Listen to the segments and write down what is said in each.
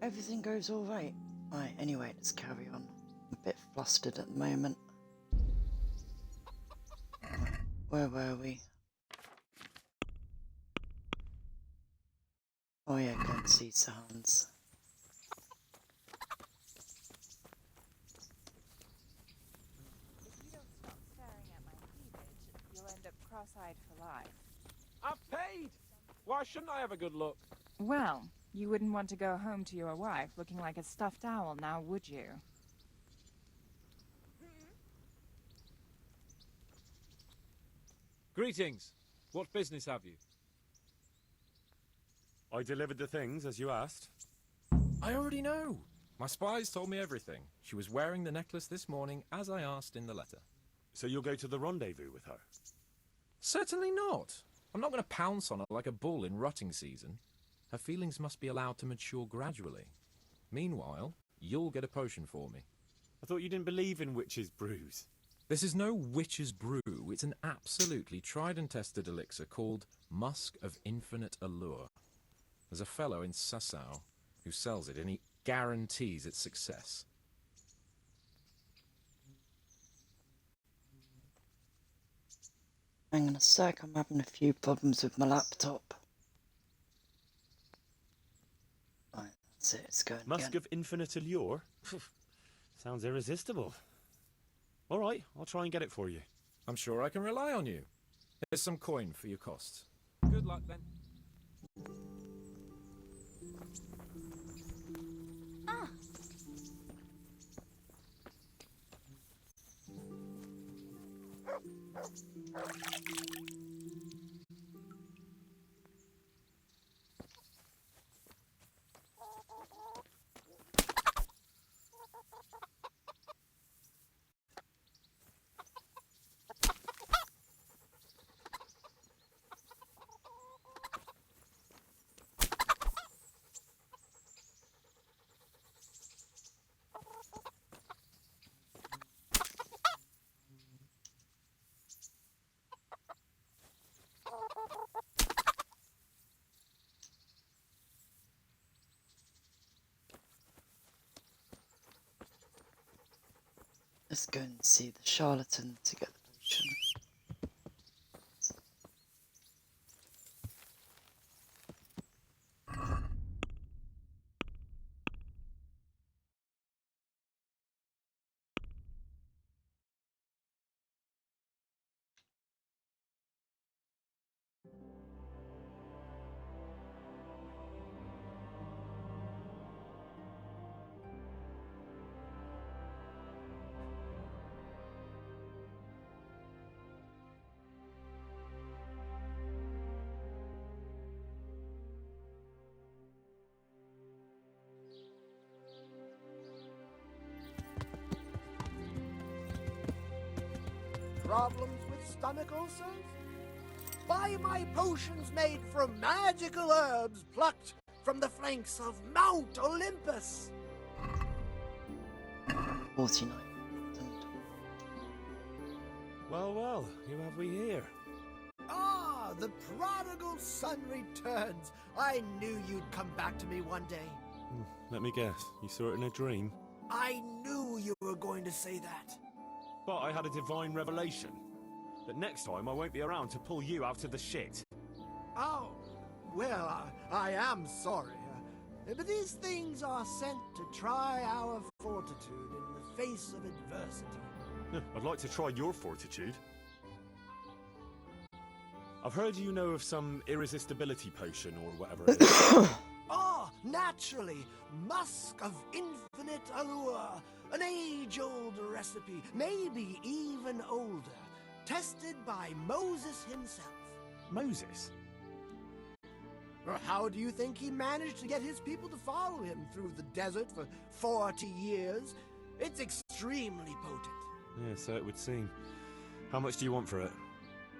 Everything goes all right. Right, anyway, let's carry on. I'm a bit flustered at the moment. Right, where were we? Oh yeah, go and see Sans. If you don't stop staring at my cleavage, you'll end up cross-eyed for life. I've paid! Why shouldn't I have a good look? Well, you wouldn't want to go home to your wife looking like a stuffed owl now, would you? Greetings. What business have you? I delivered the things as you asked. I already know. My spies told me everything. She was wearing the necklace this morning as I asked in the letter. So you'll go to the rendezvous with her? Certainly not. I'm not going to pounce on her like a bull in rutting season. Her feelings must be allowed to mature gradually. Meanwhile, you'll get a potion for me. I thought you didn't believe in witches' brews. This is no witch's brew. It's an absolutely tried and tested elixir called Musk of Infinite Allure. There's a fellow in Sasau who sells it and he guarantees its success. Hang on a sec, I'm having a few problems with my laptop. Right, that's it, it's going Musk again. of Infinite Allure? Sounds irresistible. All right, I'll try and get it for you. I'm sure I can rely on you. Here's some coin for your costs. Good luck then. Let's go and see the charlatan to get the potion. Problems with stomach ulcers? Buy my potions made from magical herbs plucked from the flanks of Mount Olympus. 49. Well, well, who have we here? Ah, the prodigal son returns. I knew you'd come back to me one day. Let me guess, you saw it in a dream? I knew you were going to say that. But I had a divine revelation. That next time I won't be around to pull you out of the shit. Oh, well, I am sorry. But these things are sent to try our fortitude in the face of adversity. I'd like to try your fortitude. I've heard you know of some irresistibility potion or whatever it is. Ah, naturally, Musk of Infinite Allure. An age-old recipe, maybe even older, tested by Moses himself. Moses? How do you think he managed to get his people to follow him through the desert for 40 years? It's extremely potent. Yeah, so it would seem. How much do you want for it?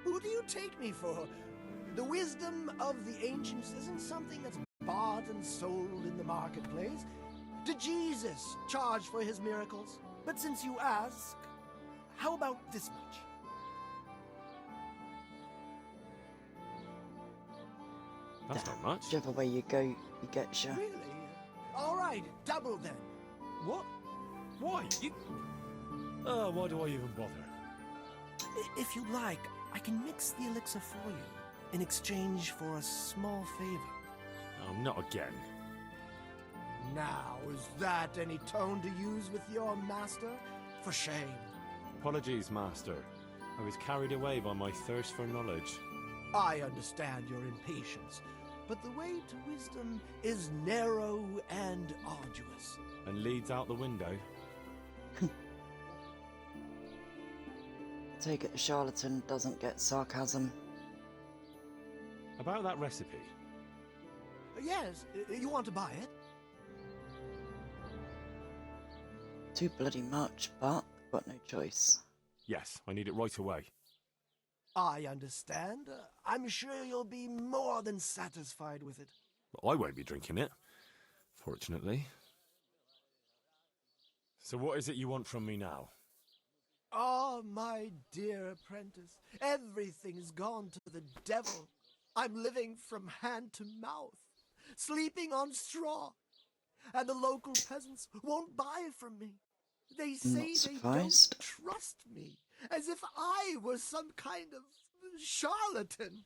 Who do you take me for? The wisdom of the ancients isn't something that's bought and sold in the marketplace. Did Jesus charge for his miracles? But since you ask, how about this much? That's not much. Whichever way you go, you get your... Really? All right, double then. What? Why? You... Oh, why do I even bother? If you like, I can mix the elixir for you in exchange for a small favor. Oh, not again. Now, is that any tone to use with your master? For shame. Apologies, Master. I was carried away by my thirst for knowledge. I understand your impatience, but the way to wisdom is narrow and arduous. And leads out the window. Take it the charlatan doesn't get sarcasm. About that recipe. Yes, you want to buy it? Too bloody much, but got no choice. Yes, I need it right away. I understand. I'm sure you'll be more than satisfied with it. But I won't be drinking it, fortunately. So what is it you want from me now? Oh, my dear apprentice, everything's gone to the devil. I'm living from hand to mouth, sleeping on straw, and the local peasants won't buy from me. They say they don't trust me, as if I was some kind of charlatan.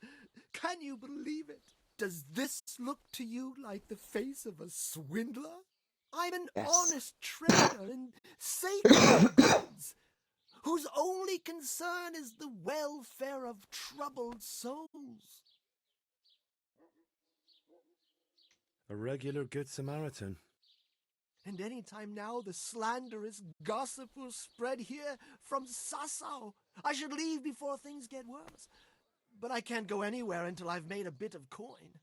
Can you believe it? Does this look to you like the face of a swindler? I'm an honest trader in sacred goods, whose only concern is the welfare of troubled souls. A regular Good Samaritan. And any time now the slanderous gossip will spread here from Sasau. I should leave before things get worse. But I can't go anywhere until I've made a bit of coin.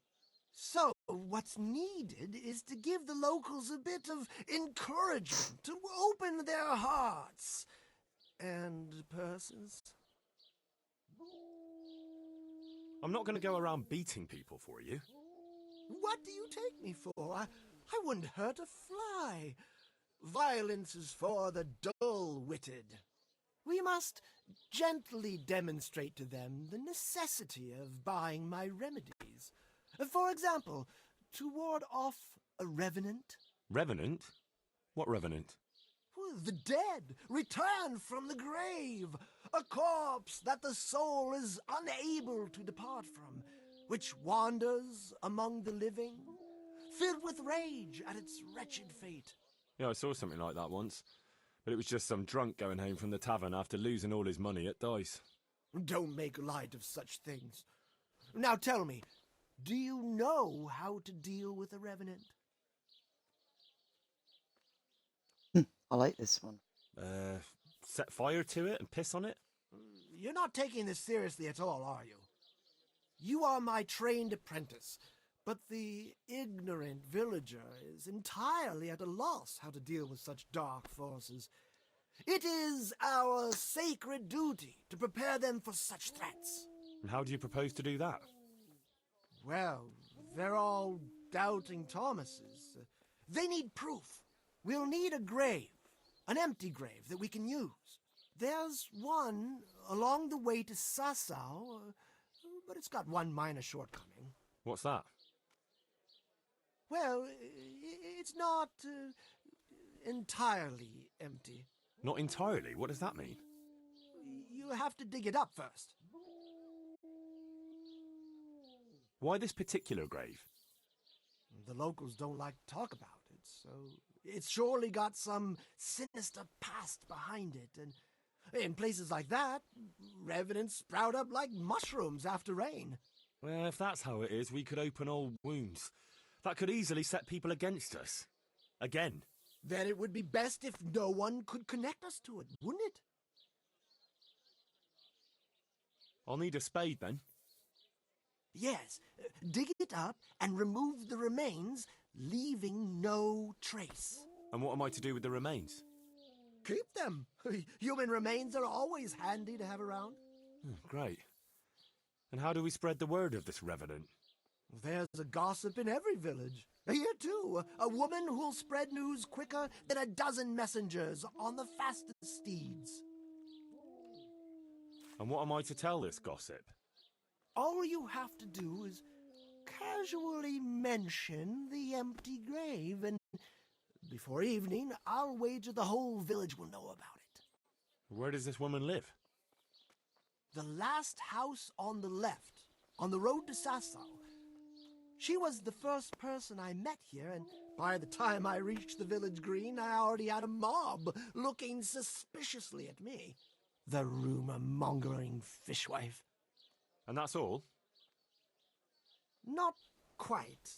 So what's needed is to give the locals a bit of encouragement, to open their hearts and purses. I'm not going to go around beating people for you. What do you take me for? I wouldn't hurt a fly. Violence is for the dull-witted. We must gently demonstrate to them the necessity of buying my remedies. For example, to ward off a revenant. Revenant? What revenant? The dead, returned from the grave. A corpse that the soul is unable to depart from, which wanders among the living, filled with rage at its wretched fate. Yeah, I saw something like that once. But it was just some drunk going home from the tavern after losing all his money at dice. Don't make light of such things. Now tell me, do you know how to deal with a revenant? I like this one. Set fire to it and piss on it? You're not taking this seriously at all, are you? You are my trained apprentice, but the ignorant villager is entirely at a loss how to deal with such dark forces. It is our sacred duty to prepare them for such threats. And how do you propose to do that? Well, they're all doubting Thomases. They need proof. We'll need a grave, an empty grave that we can use. There's one along the way to Sasau, but it's got one minor shortcoming. What's that? Well, it's not entirely empty. Not entirely? What does that mean? You have to dig it up first. Why this particular grave? The locals don't like to talk about it, so it's surely got some sinister past behind it. And in places like that, revenants sprout up like mushrooms after rain. Well, if that's how it is, we could open old wounds. That could easily set people against us. Again. Then it would be best if no one could connect us to it, wouldn't it? I'll need a spade then. Yes, dig it up and remove the remains, leaving no trace. And what am I to do with the remains? Keep them. Human remains are always handy to have around. Great. And how do we spread the word of this revenant? There's a gossip in every village. Here, too, a woman who'll spread news quicker than a dozen messengers on the fastest steeds. And what am I to tell this gossip? All you have to do is casually mention the empty grave, and before evening, I'll wager the whole village will know about it. Where does this woman live? The last house on the left, on the road to Sasau. She was the first person I met here, and by the time I reached the village green, I already had a mob looking suspiciously at me. The rumor-mongering fishwife. And that's all? Not quite.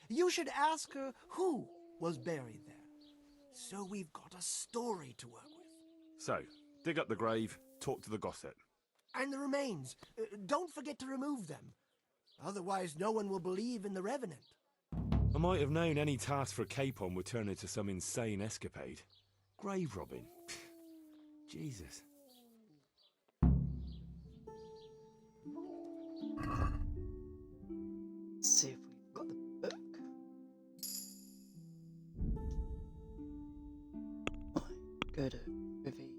You should ask her who was buried there. So we've got a story to work with. So, dig up the grave, talk to the gossip. And the remains. Don't forget to remove them. Otherwise, no one will believe in the Revenant. I might have known any task for Capon would turn into some insane escapade. Grave robbing. Jesus. Let's see if we've got the book. Right, go to Privy.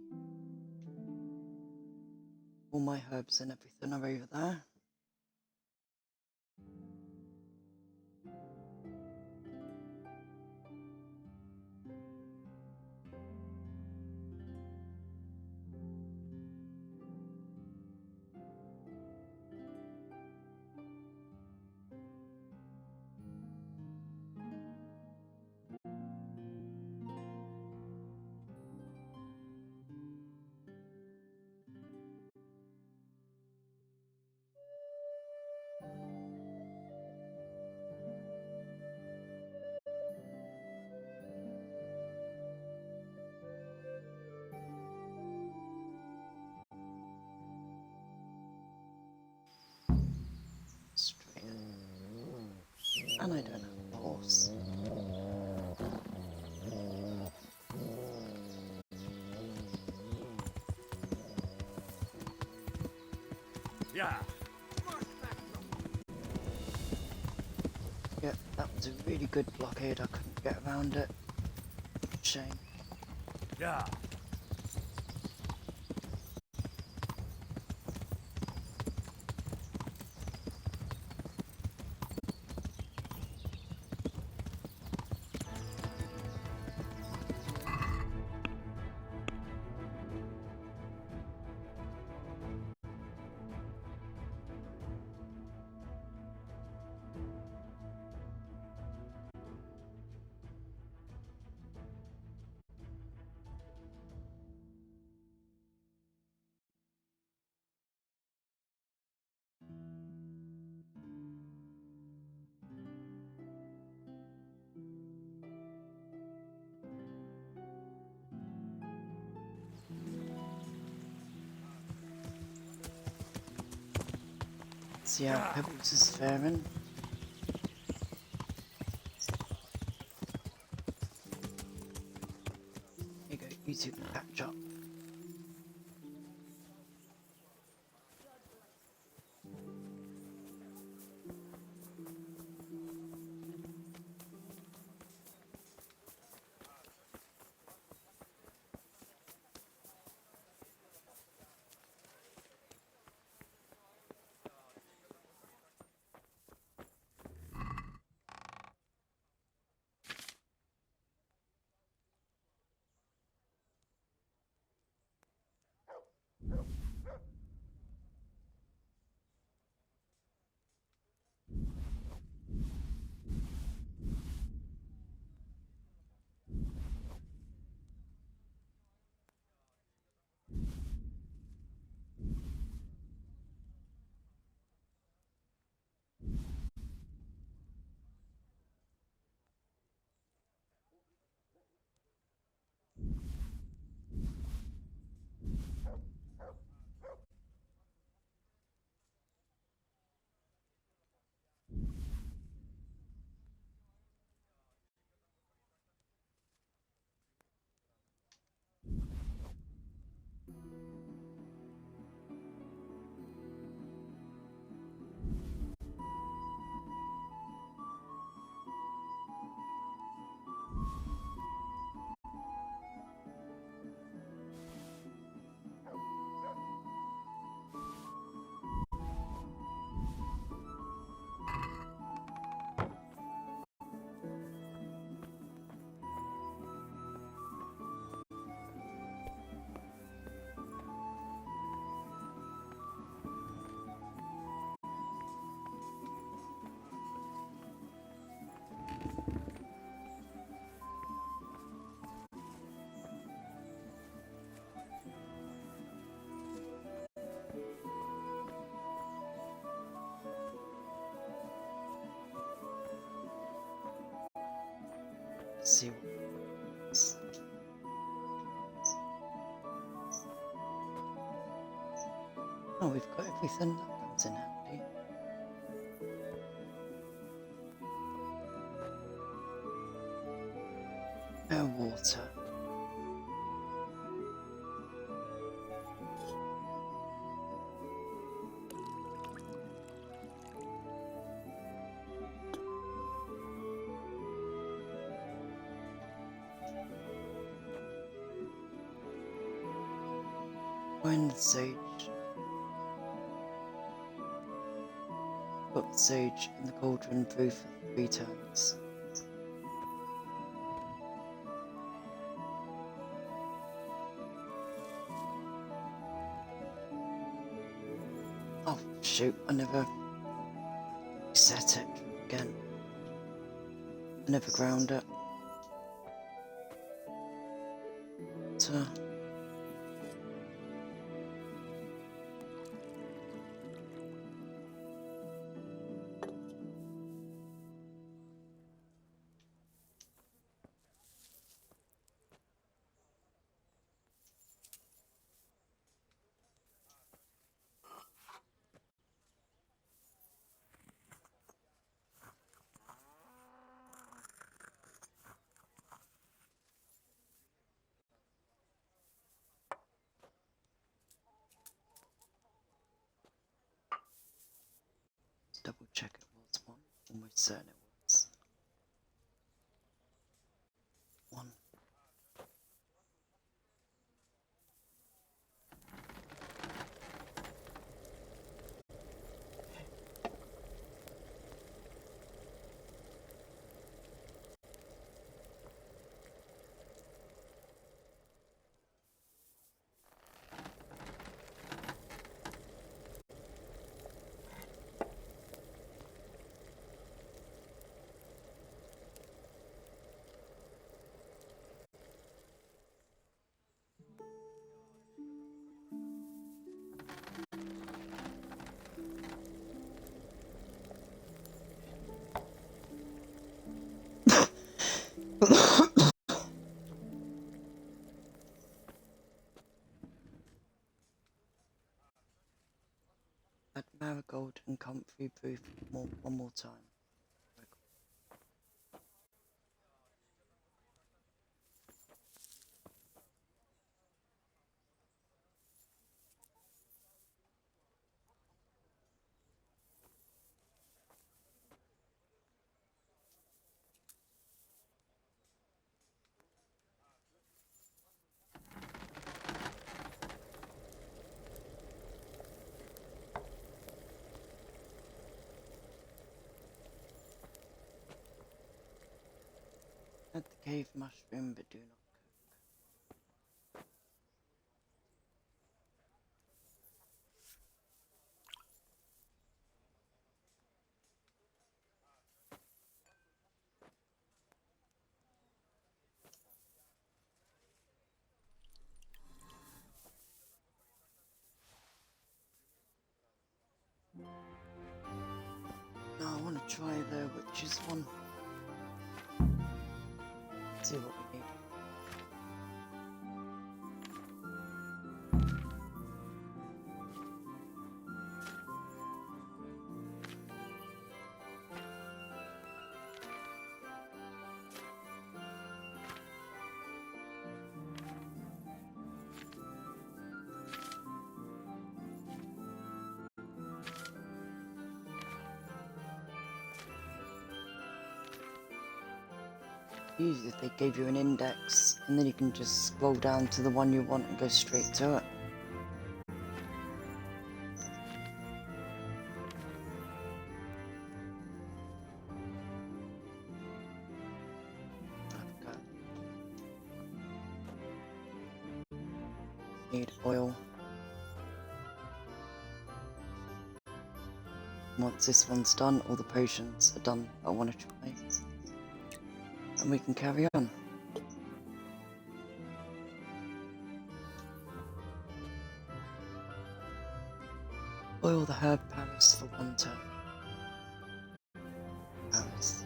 All my herbs and everything are over there. Straight. And I don't have a horse. Yeah. Yep, that was a really good blockade. I couldn't get around it. Shame. Yeah. See how Pebbles is faring. Here you go, you two can catch up. see what happens. Oh, we've got everything that comes in handy. No water. Find the sage. Put the sage in the cauldron, brew for 3 turns. Oh shoot, I never set it again. I never ground it. So double check it was one. Almost certain it was one. Add marigold and comfrey brew one more time. Add the cave mushroom, but do not cook. Now I want to try the witch's one. See what we need. Usually if they gave you an index and then you can just scroll down to the one you want and go straight to it. Okay. Need oil. Once this one's done, all the potions are done I want to try. And we can carry on. Boil the herb Paris for 1 turn. Paris.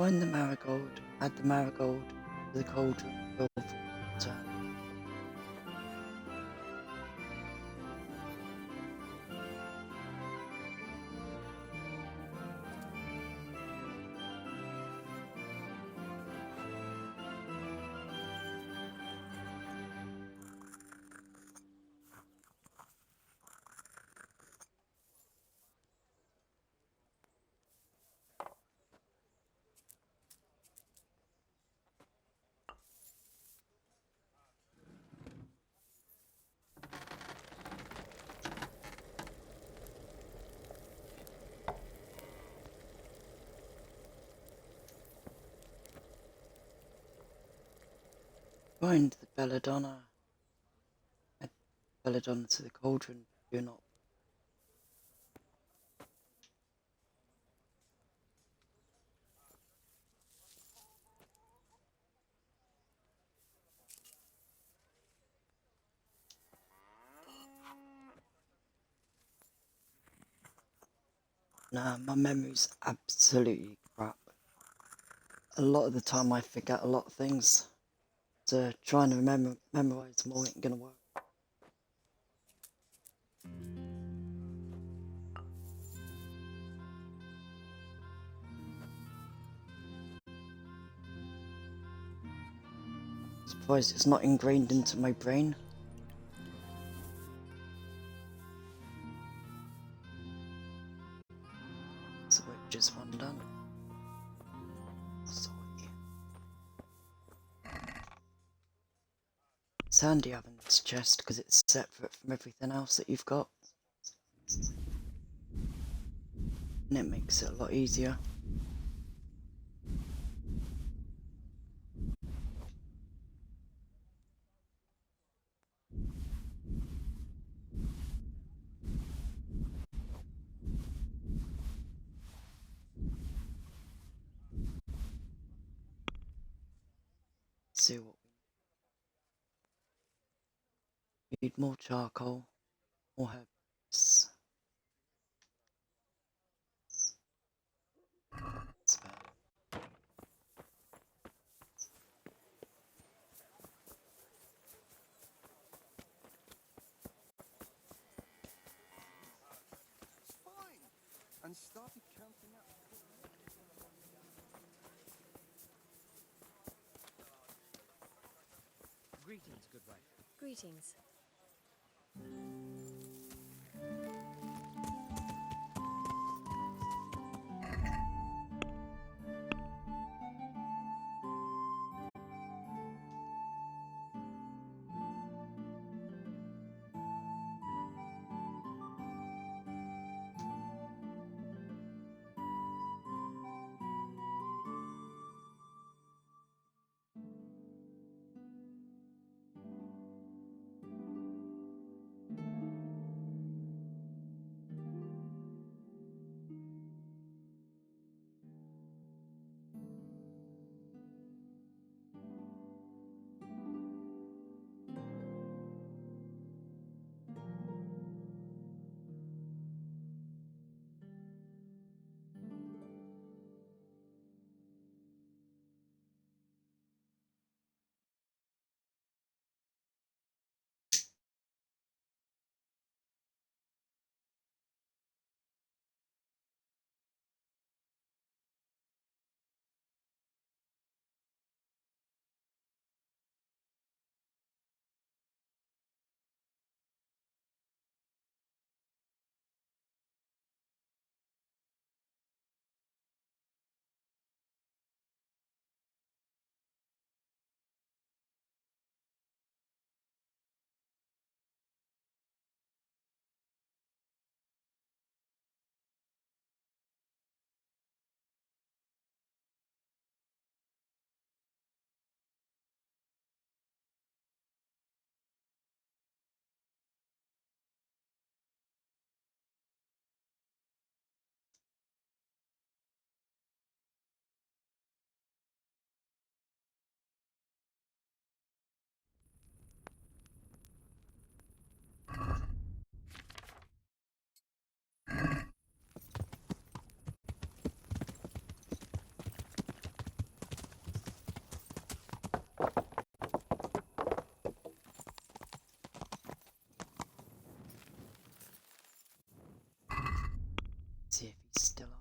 Find the marigold, add the marigold to the cauldron, boil for water. Find the belladonna, add belladonna to the cauldron, do not. Nah, my memory's absolutely crap. A lot of the time I forget a lot of things. So trying to memorize them all ain't gonna work. Surprised it's not ingrained into my brain. So we're just one done. Sorry. It's handy having this chest because it's separate from everything else that you've got. And it makes it a lot easier. See what we need. More charcoal, more herbs. That's better. Fine. And started counting up. Greetings, good wife. Greetings. Still on.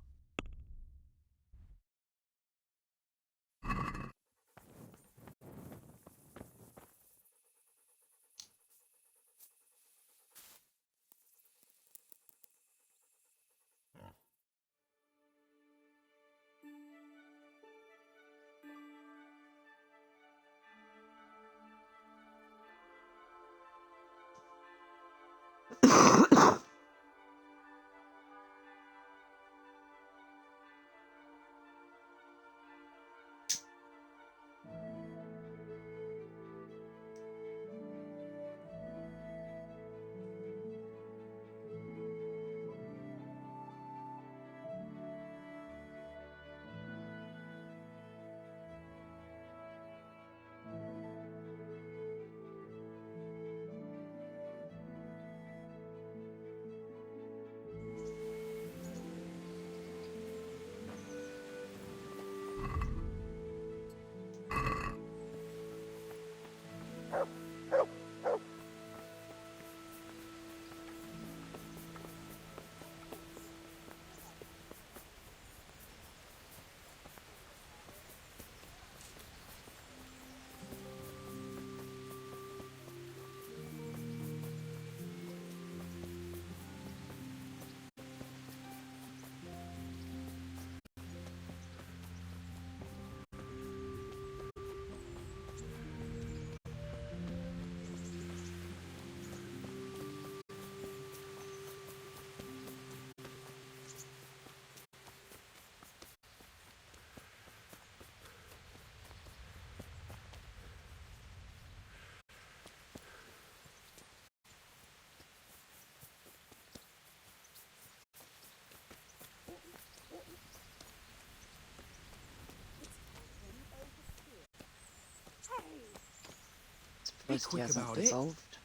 Surprised he quick hasn't about it. dissolved.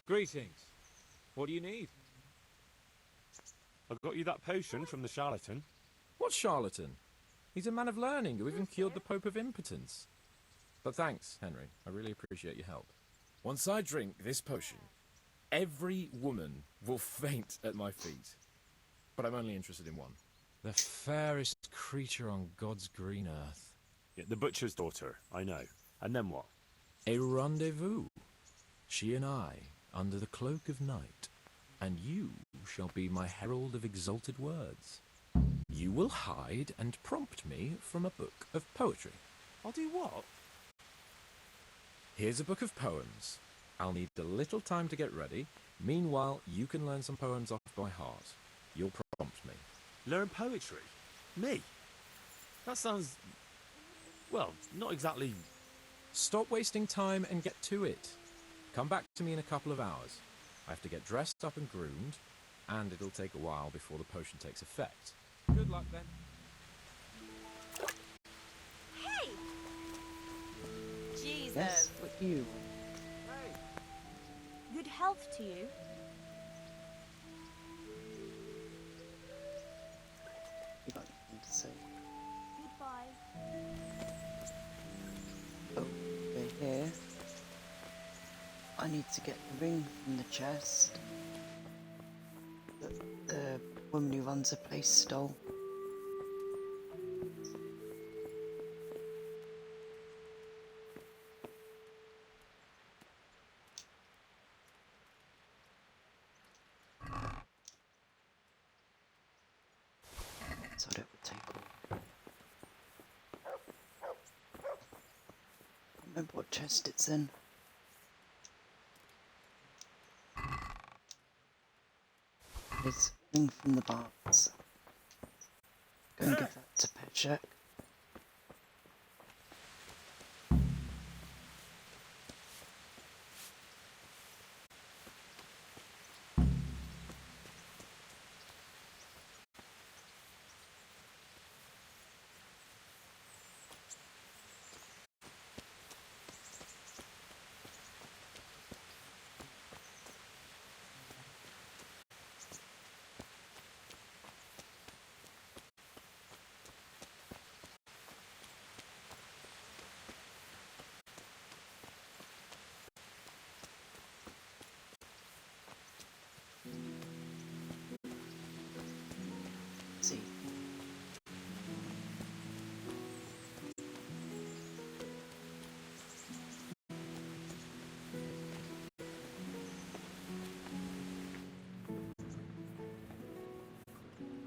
Greetings. What do you need? I got you that potion from the charlatan. What charlatan? He's a man of learning who even cured the Pope of impotence. But thanks, Henry. I really appreciate your help. Once I drink this potion, every woman will faint at my feet. But I'm only interested in one. The fairest creature on God's green earth. Yeah, the butcher's daughter, I know. And then what? A rendezvous. She and I, under the cloak of night. And you shall be my herald of exalted words. You will hide and prompt me from a book of poetry. I'll do what? Here's a book of poems. I'll need a little time to get ready. Meanwhile, you can learn some poems off by heart. You'll prompt me. Learn poetry? Me? That sounds... well, not exactly... Stop wasting time and get to it. Come back to me in a couple of hours. I have to get dressed up and groomed, and it'll take a while before the potion takes effect. Good luck then. Hey! Jesus. Yes, but you. Good health to you. You got anything to say? Goodbye. Over here. I need to get the ring from the chest that the woman who runs the place stole. So that would take all. I can't remember what chest it's in. It's ring from the barns. Go and give that to Peshek.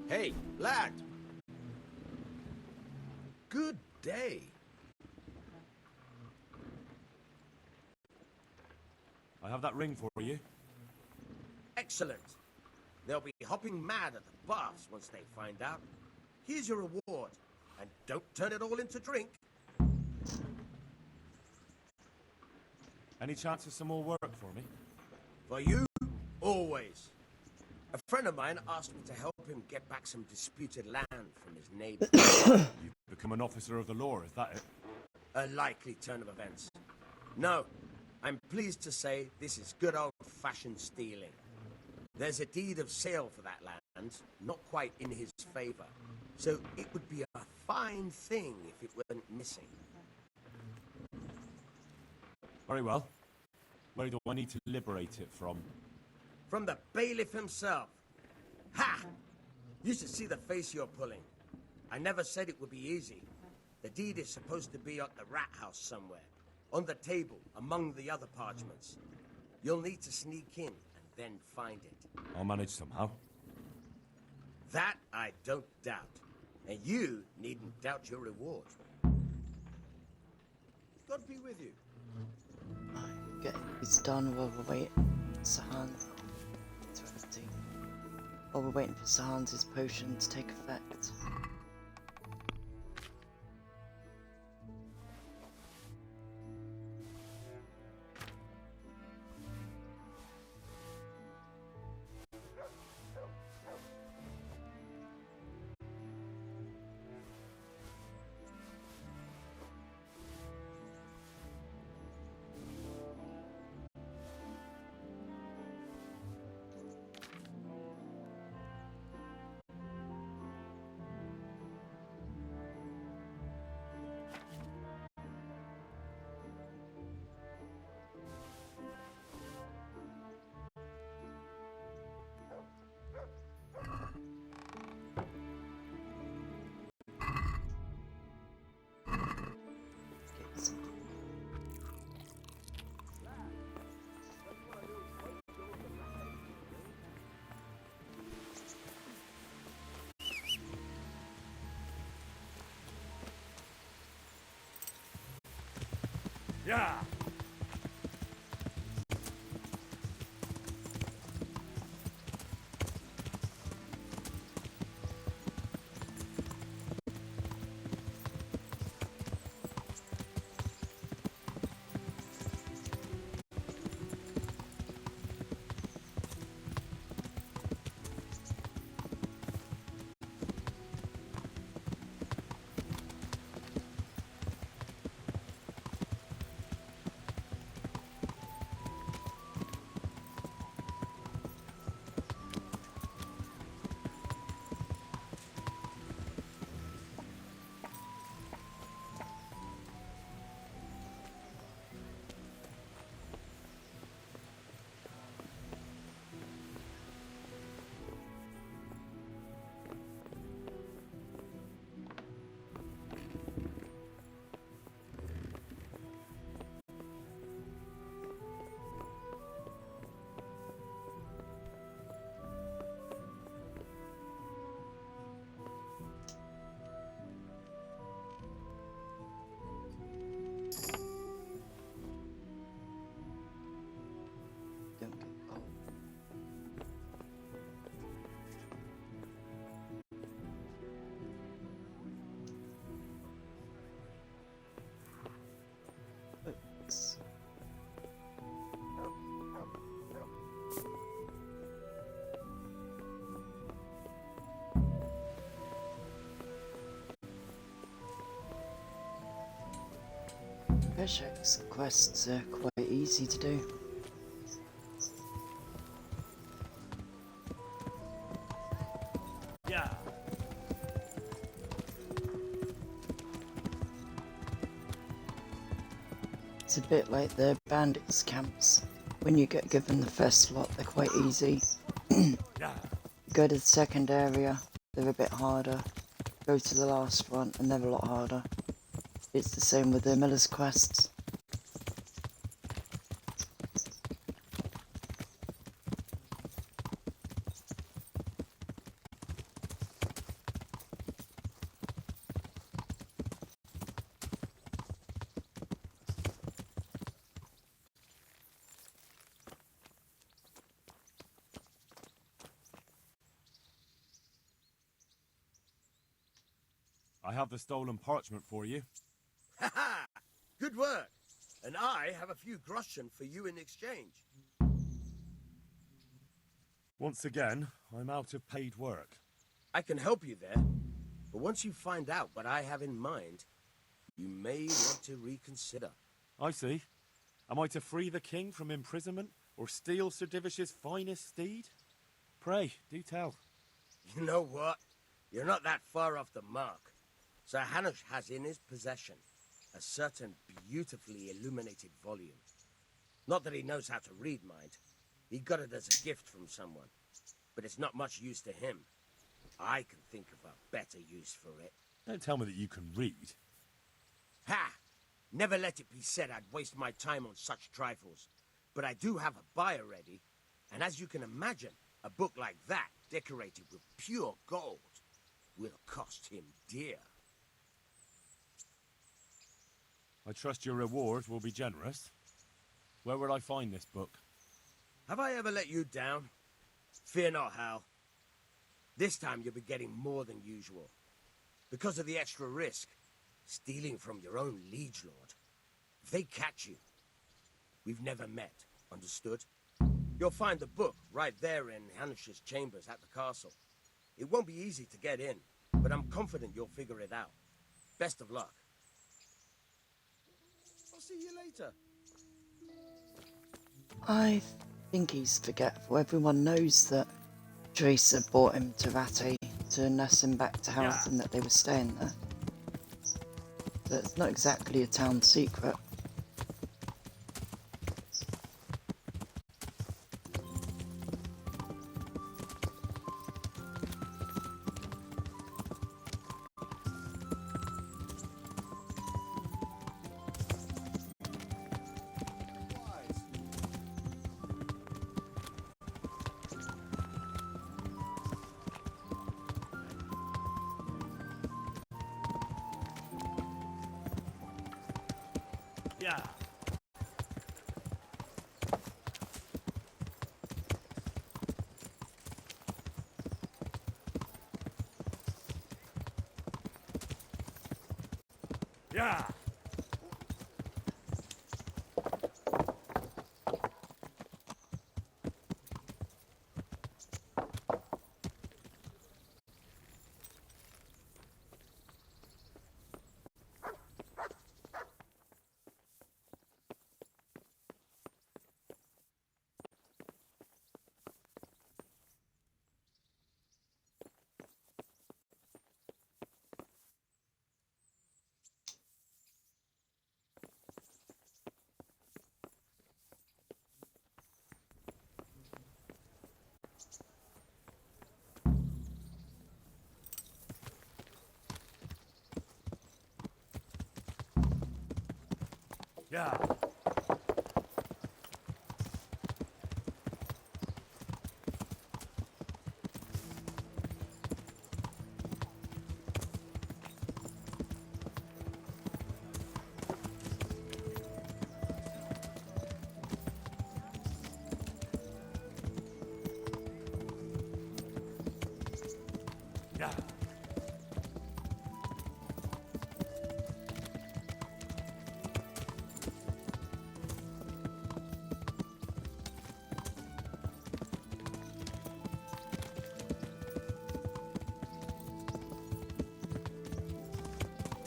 Hey, lad! Good day. I have that ring for you. Excellent. They'll be hopping mad at the baths once they find out. Here's your reward, and don't turn it all into drink. Any chance of some more work for me? For you, always. A friend of mine asked me to help him get back some disputed land from his neighbor. You've become an officer of the law, is that it? A likely turn of events. No, I'm pleased to say this is good old-fashioned stealing. There's a deed of sale for that land, not quite in his favor. So it would be a fine thing if it weren't missing. Very well. Where do I need to liberate it from? From the bailiff himself. Ha! You should see the face you're pulling. I never said it would be easy. The deed is supposed to be at the rat house somewhere, on the table, among the other parchments. You'll need to sneak in and then find it. I'll manage somehow. That I don't doubt. And you needn't doubt your reward. God be with you. Get these done while we're waiting for Sahan. Interesting. While we're waiting for Sahan's potion to take effect. Get some. Yeah! Don't get cold. Oops. Veshek's quests are quite easy to do. Yeah! It's a bit like the bandits camps. When you get given the first lot, they're quite easy. Yeah! Go to the second area, they're a bit harder. Go to the last one, and they're a lot harder. It's the same with the Miller's quests. I have the stolen parchment for you. Ha ha! Good work! And I have a few groschen for you in exchange. Once again, I'm out of paid work. I can help you there, but once you find out what I have in mind, you may want to reconsider. I see. Am I to free the king from imprisonment, or steal Sir Divish's finest steed? Pray, do tell. You know what? You're not that far off the mark. Sir Hanush has in his possession a certain beautifully illuminated volume. Not that he knows how to read, mind. He got it as a gift from someone. But it's not much use to him. I can think of a better use for it. Don't tell me that you can read. Ha! Never let it be said I'd waste my time on such trifles. But I do have a buyer ready, and as you can imagine, a book like that, decorated with pure gold, will cost him dear. I trust your reward will be generous. Where will I find this book? Have I ever let you down? Fear not, Hal. This time you'll be getting more than usual. Because of the extra risk, stealing from your own liege lord. If they catch you, we've never met, understood? You'll find the book right there in Hanush's chambers at the castle. It won't be easy to get in, but I'm confident you'll figure it out. Best of luck. I'll see you later. I think he's forgetful. Everyone knows that Teresa brought him to Rattay to nurse him back to health and that they were staying there. So it's not exactly a town secret. Yeah. Yeah. Yeah. Yeah.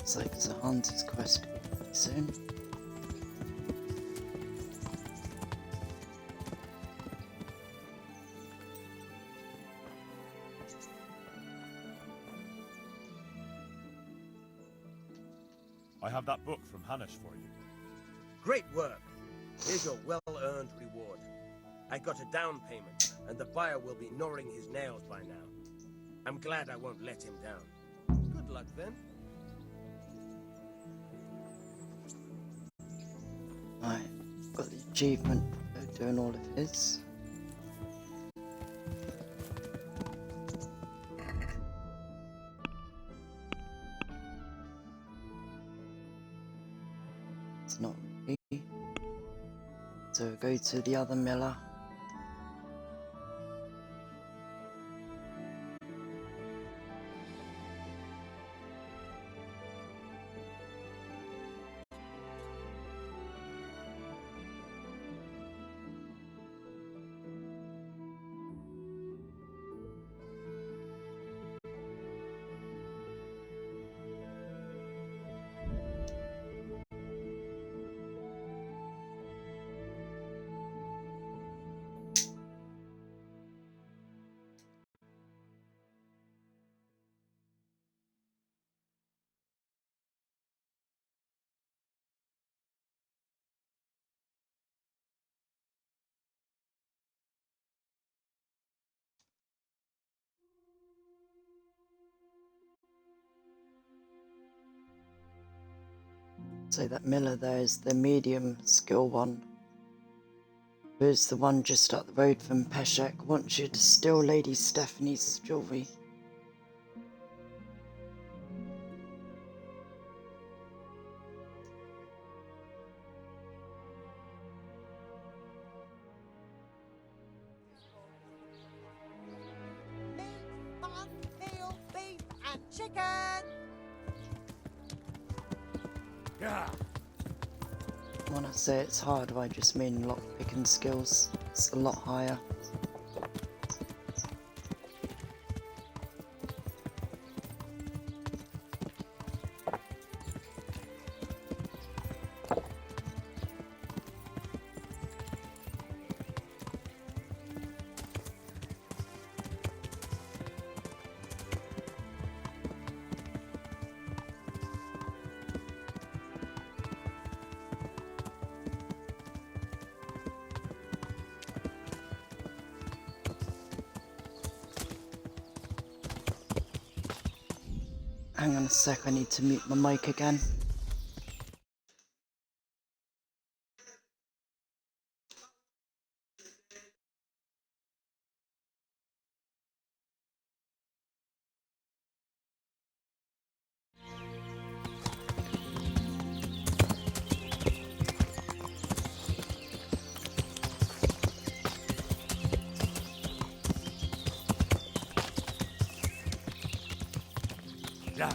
It's like it's a haunted quest soon. I have that book from Hanush for you. Great work. Here's your well-earned reward. I got a down payment, and the buyer will be gnawing his nails by now. I'm glad I won't let him down. Good luck, then. Right, got the achievement for doing all of his. It's not really. So go to the other miller. So that Miller there is the medium skill one. Who's the one just up the road from Peshek, wants you to steal Lady Stephanie's jewellery. Meat, mutton, veal, beef, and chicken. Yeah. When I say it's hard, I just mean lock picking skills. It's a lot higher. Hang on a sec, I need to mute my mic again. Yeah.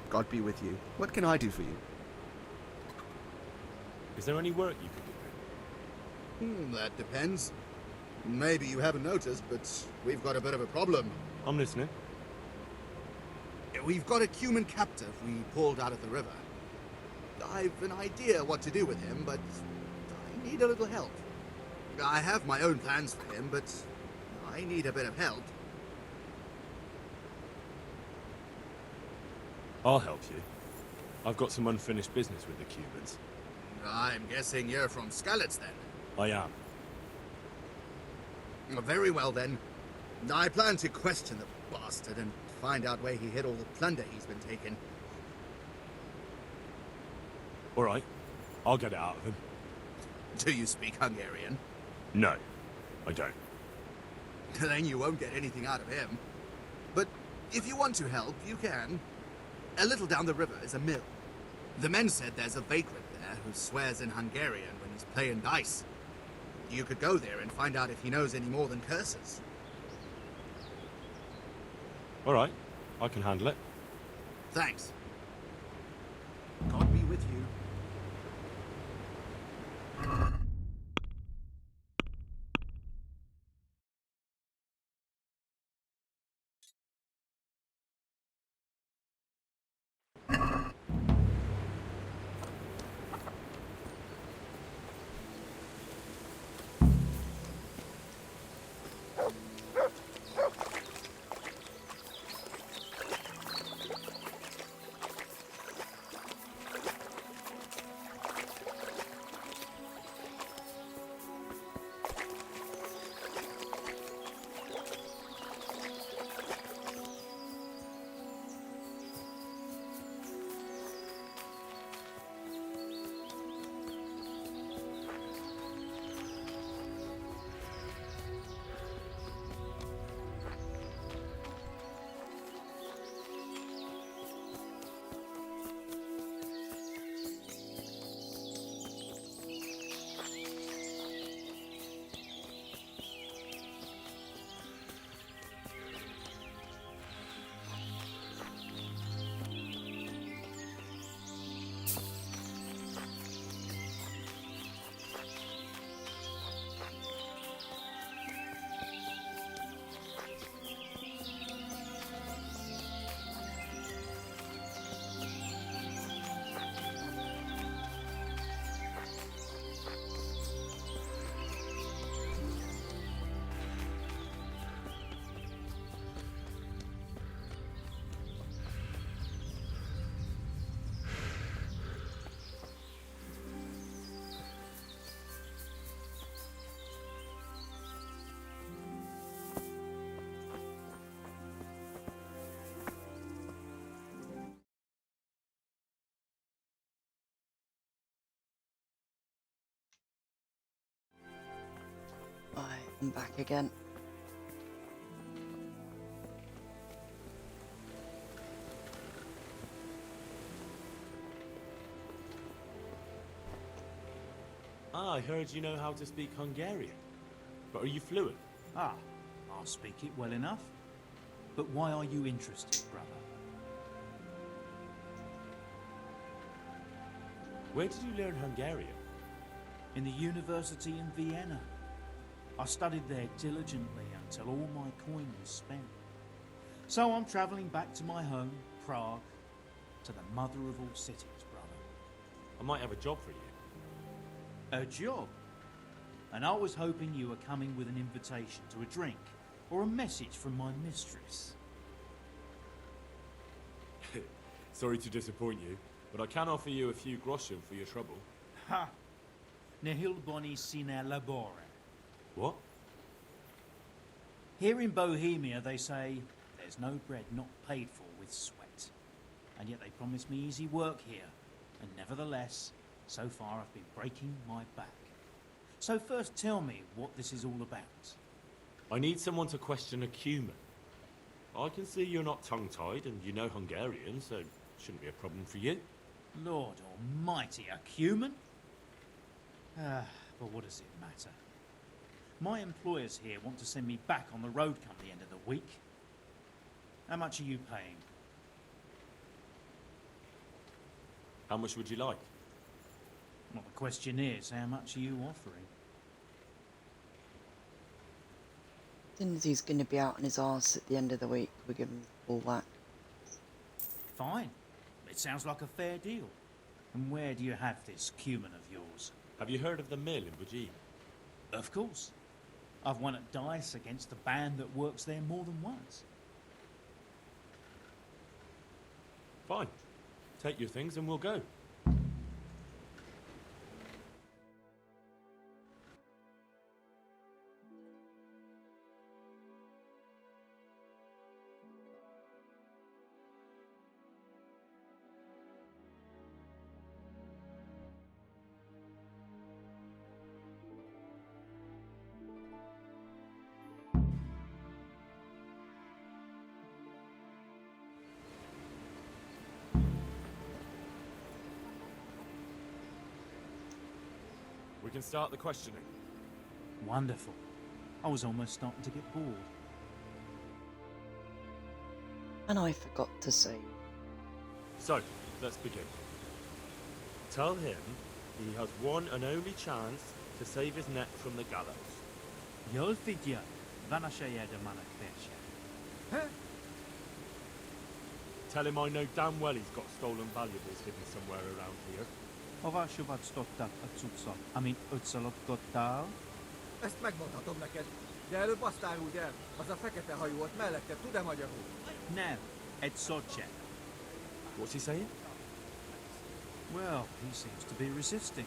God be with you. What can I do for you? Is there any work you could do? That depends. Maybe you haven't noticed, but we've got a bit of a problem. I'm listening. We've got a human captive we pulled out of the river. I've an idea what to do with him, but I need a little help. I have my own plans for him, but I need a bit of help. I'll help you. I've got some unfinished business with the Cubans. I'm guessing you're from Skalitz, then. I am. Very well, then. I plan to question the bastard and find out where he hid all the plunder he's been taking. All right. I'll get it out of him. Do you speak Hungarian? No, I don't. Then you won't get anything out of him. But if you want to help, you can. A little down the river is a mill. The men said there's a vagrant there who swears in Hungarian when he's playing dice. You could go there and find out if he knows any more than curses. All right. I can handle it. Thanks. God be with you. Right, I'm back again. Ah, I heard you know how to speak Hungarian. But are you fluent? Ah, I'll speak it well enough. But why are you interested, brother? Where did you learn Hungarian? In the university in Vienna. I studied there diligently until all my coin was spent. So I'm travelling back to my home, Prague, to the mother of all cities, brother. I might have a job for you. A job? And I was hoping you were coming with an invitation to a drink, or a message from my mistress. Sorry to disappoint you, but I can offer you a few groschen for your trouble. Ha! Nihil boni sine labore. What? Here in Bohemia they say, there's no bread not paid for with sweat. And yet they promise me easy work here. And nevertheless, so far I've been breaking my back. So first tell me what this is all about. I need someone to question a cumin. I can see you're not tongue-tied and you know Hungarian, so it shouldn't be a problem for you. Lord almighty, a cumin? But what does it matter? My employers here want to send me back on the road come the end of the week. How much are you paying? How much would you like? Well, the question is, how much are you offering? As soon as he's going to be out on his arse at the end of the week, we give him all that. Fine. It sounds like a fair deal. And where do you have this cumin of yours? Have you heard of the mill in Bujin? Of course. I've won at dice against the band that works there more than once. Fine. Take your things and we'll go. We can start the questioning. Wonderful. I was almost starting to get bored. And I forgot to say, So, let's begin. Tell him he has one and only chance to save his neck from the gallows. Jolfidja, vanashaya de manakversha. Tell him I know damn well he's got stolen valuables hidden somewhere around here. Hova sobat stottak a cuccot, amit ötszalogtottál? Ezt megmondhatom neked, de előbb azt áruld el, az a fekete hajú ott mellette tud-e magyarul? Nem, egy szocse. What's he saying? Well, he seems to be resisting.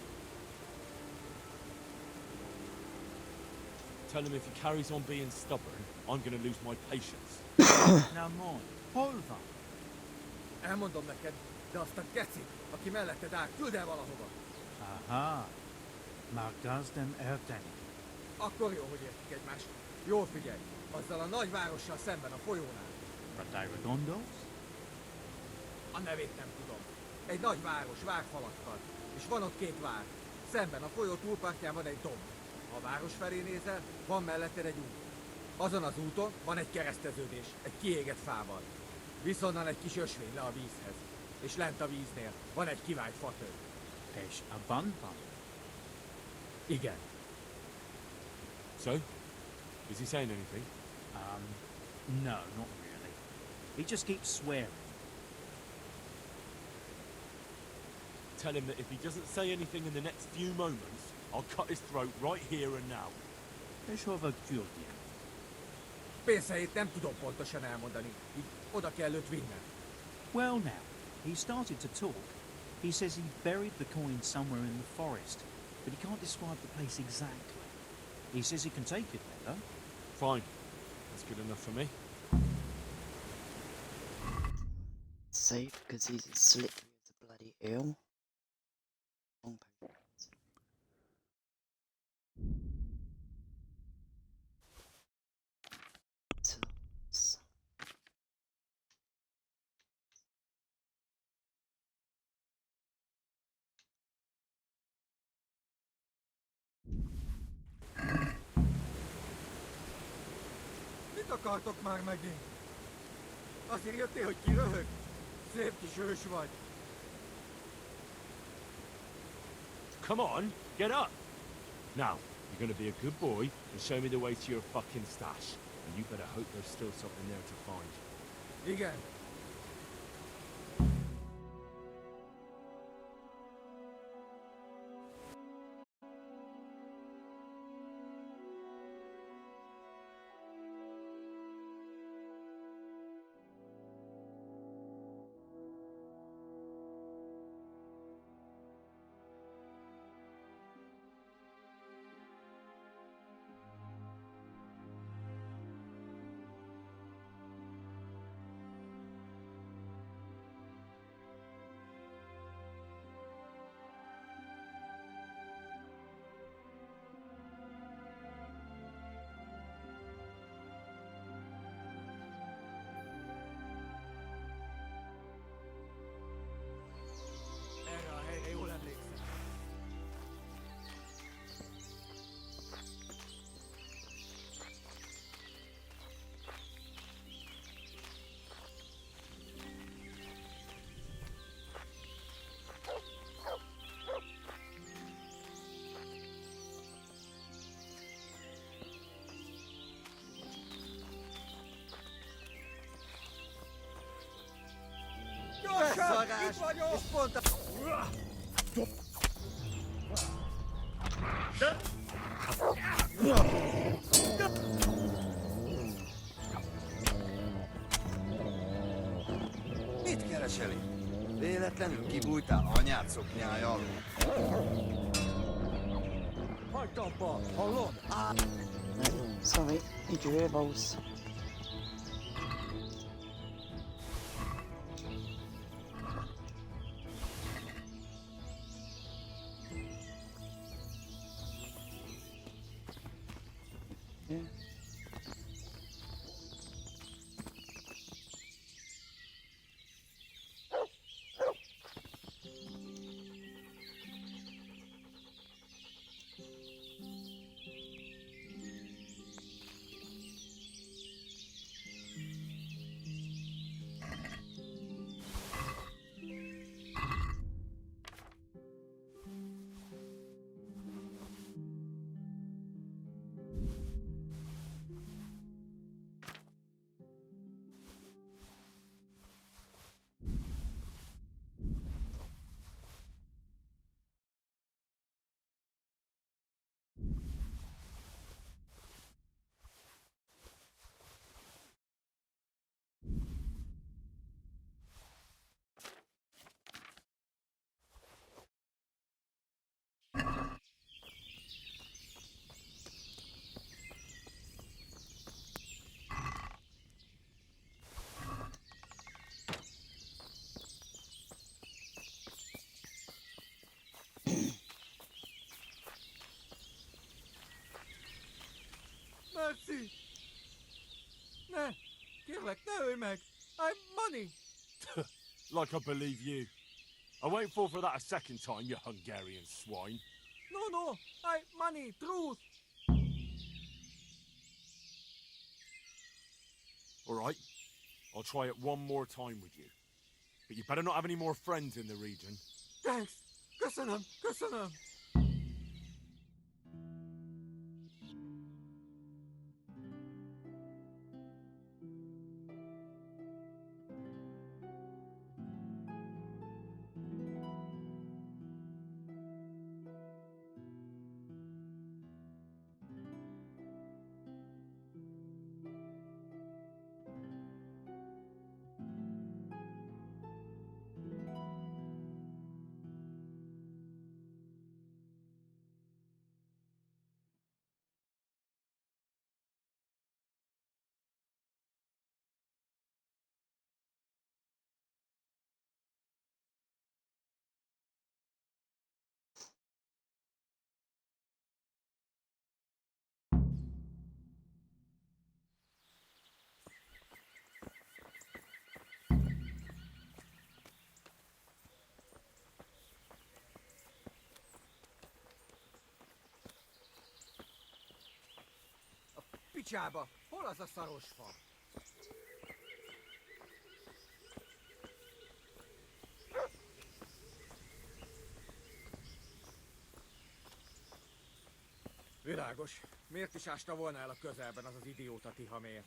Tell him if he carries on being stubborn, I'm going to lose my patience. Now, mon, hol van? Elmondom neked, de azt a gecit, aki melletted áll, küld el valahova. Aha, már gazdem elteni. Akkor jó, hogy értjük egymást. Jól figyelj, azzal a nagy várossal szemben a folyónál. Ratályra gondolsz? A nevét nem tudom. Egy nagy város, várfalakkal. És van ott két vár. Szemben a folyó túlpartján van egy domb. Ha a város felé nézel, van melletted egy út. Azon az úton van egy kereszteződés, egy kiégett fával. Viszonnan egy kis ösvény le a vízhez. És lent a víznél van egy kivált fatő. És a van van. Igen. So, is he saying anything? No, not really. He just keeps swearing. Tell him that if he doesn't say anything in the next few moments, I'll cut his throat right here and now. És hova küldje? Pénzhelyét nem tudom pontosan elmondani. Így oda kell őt vinnem. Well now, he started to talk. He says he buried the coin somewhere in the forest, but he can't describe the place exactly. He says he can take it there, though. Fine. That's good enough for me. safe because he's as slippery as a bloody eel. Long page. Mit akartok már megint? Azért jöttél, hogy kiröhög? Szép kis hős vagy. Come on, get up! Now, you're gonna be a good boy and show me the way to your fucking stash. And you better hope there's still something there to find. Igen. Erre a helyre jól emlékszem. Gyorsan! Itt vagyok! És pont a... Mit keresel itt? Véletlenül kibújtál anyád szoknyája alól? Hagyd abba! Hallod? No, sorry, need your earballs. Yeah. Merci! Ne! Kérlek, ne ölj meg! I'm money! Like I believe you. I won't fall for that a second time, you Hungarian swine. No, I money, truth! Alright, I'll try it one more time with you. But you better not have any more friends in the region. Thanks! Köszönöm, köszönöm! picsába! Hol az a szaros fa? Világos. Miért is ásta volna el a közelben az az idióta Tihamér?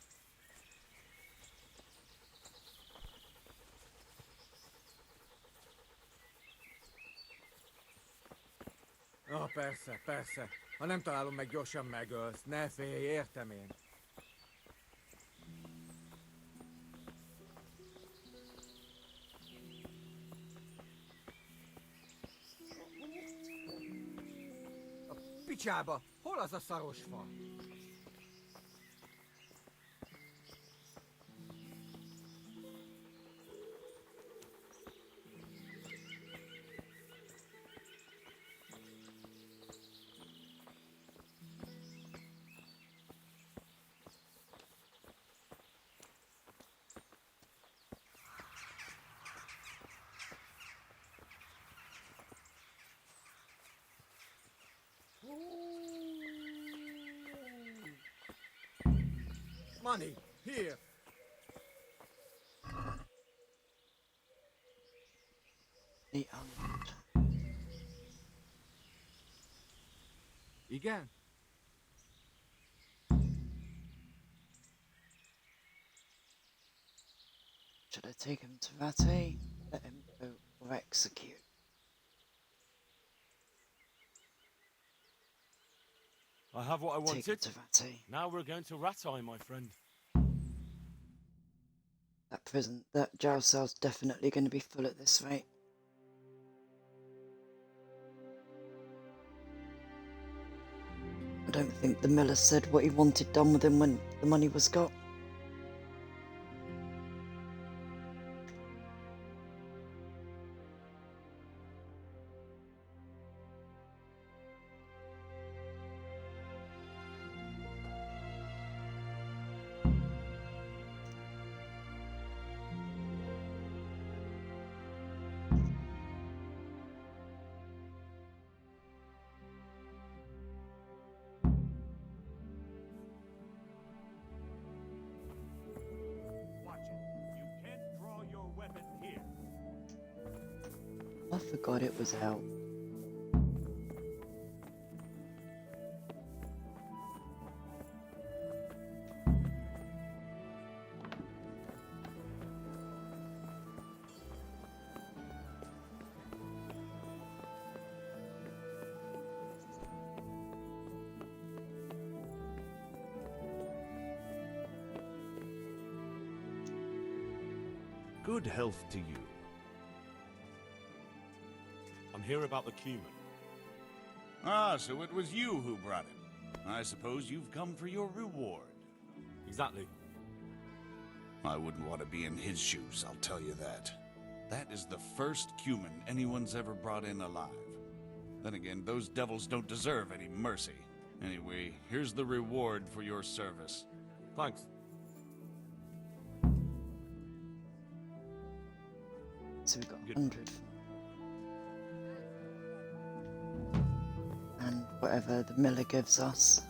Persze, persze. Ha nem találom meg, gyorsan megölsz. Ne félj, értem én. A picsába! Hol az a szaros fa? Money, here. Igen? Should I take him to Vate, let him go, or execute? I have what I Take him wanted. to Vate. Now we're going to Ratai, my friend. That prison, that jail cell's definitely going to be full at this rate. I don't think the miller said what he wanted done with him when the money was got. Watch it. You can't draw your weapon here. I forgot it was out. Good health to you. I'm here about the cumin. Ah, so it was you who brought it. I suppose you've come for your reward. Exactly. I wouldn't want to be in his shoes, I'll tell you that. That is the first cumin anyone's ever brought in alive. Then again, those devils don't deserve any mercy. Anyway, here's the reward for your service. Thanks. So we've got 100. And whatever the miller gives us.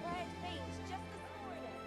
Red beans just this morning.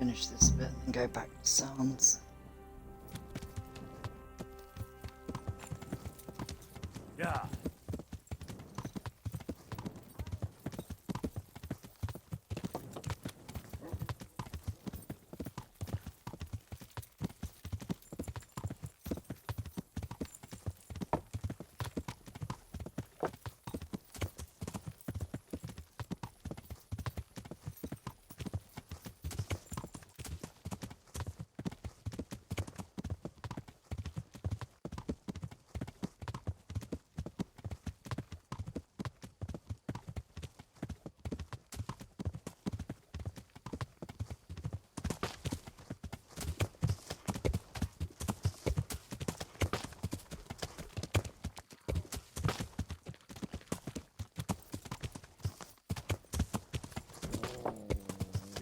finish this bit and then go back to sounds. Yeah.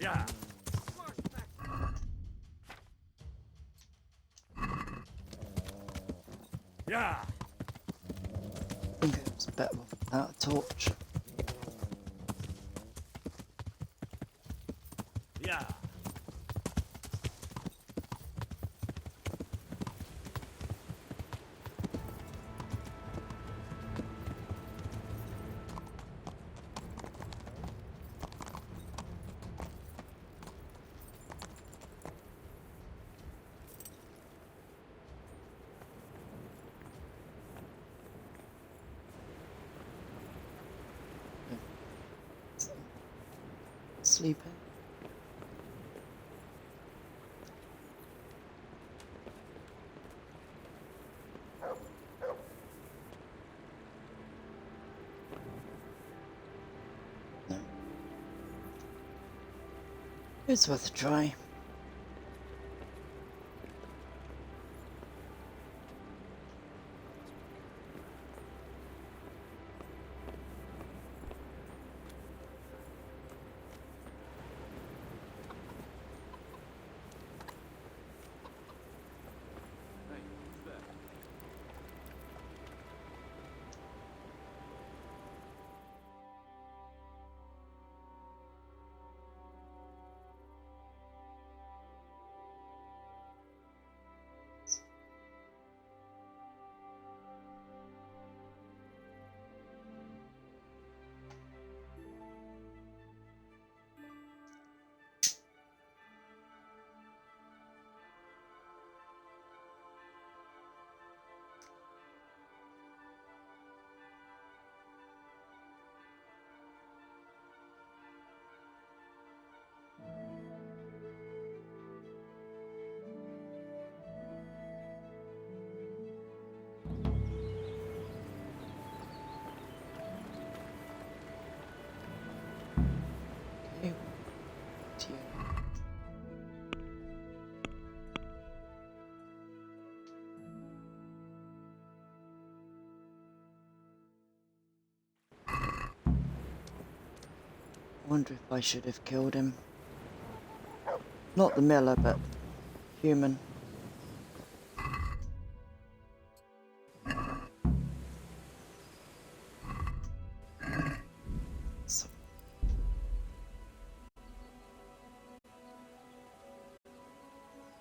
Yeah. Yeah. I think it was better without a torch. Yeah. Sleeping. No. It's worth a try. Okay. To you. I wonder if I should have killed him. Not the miller, but human. So.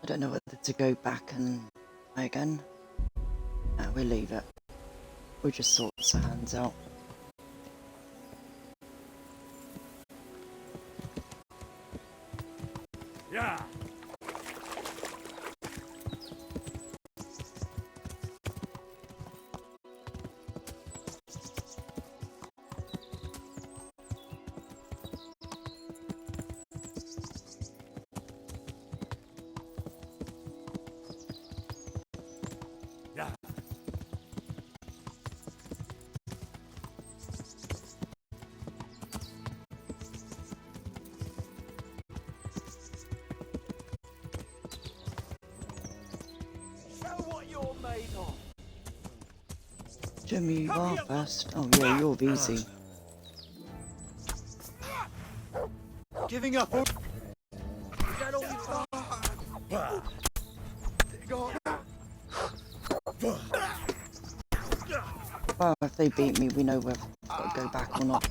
I don't know whether to go back and try again. No, we'll leave it. We'll just sort the hands out. Yeah. Yeah. Jimmy, you are first. Oh yeah, you're easy. Giving up. Is that all you've got? Well, if they beat me, we know whether we've got to go back or not.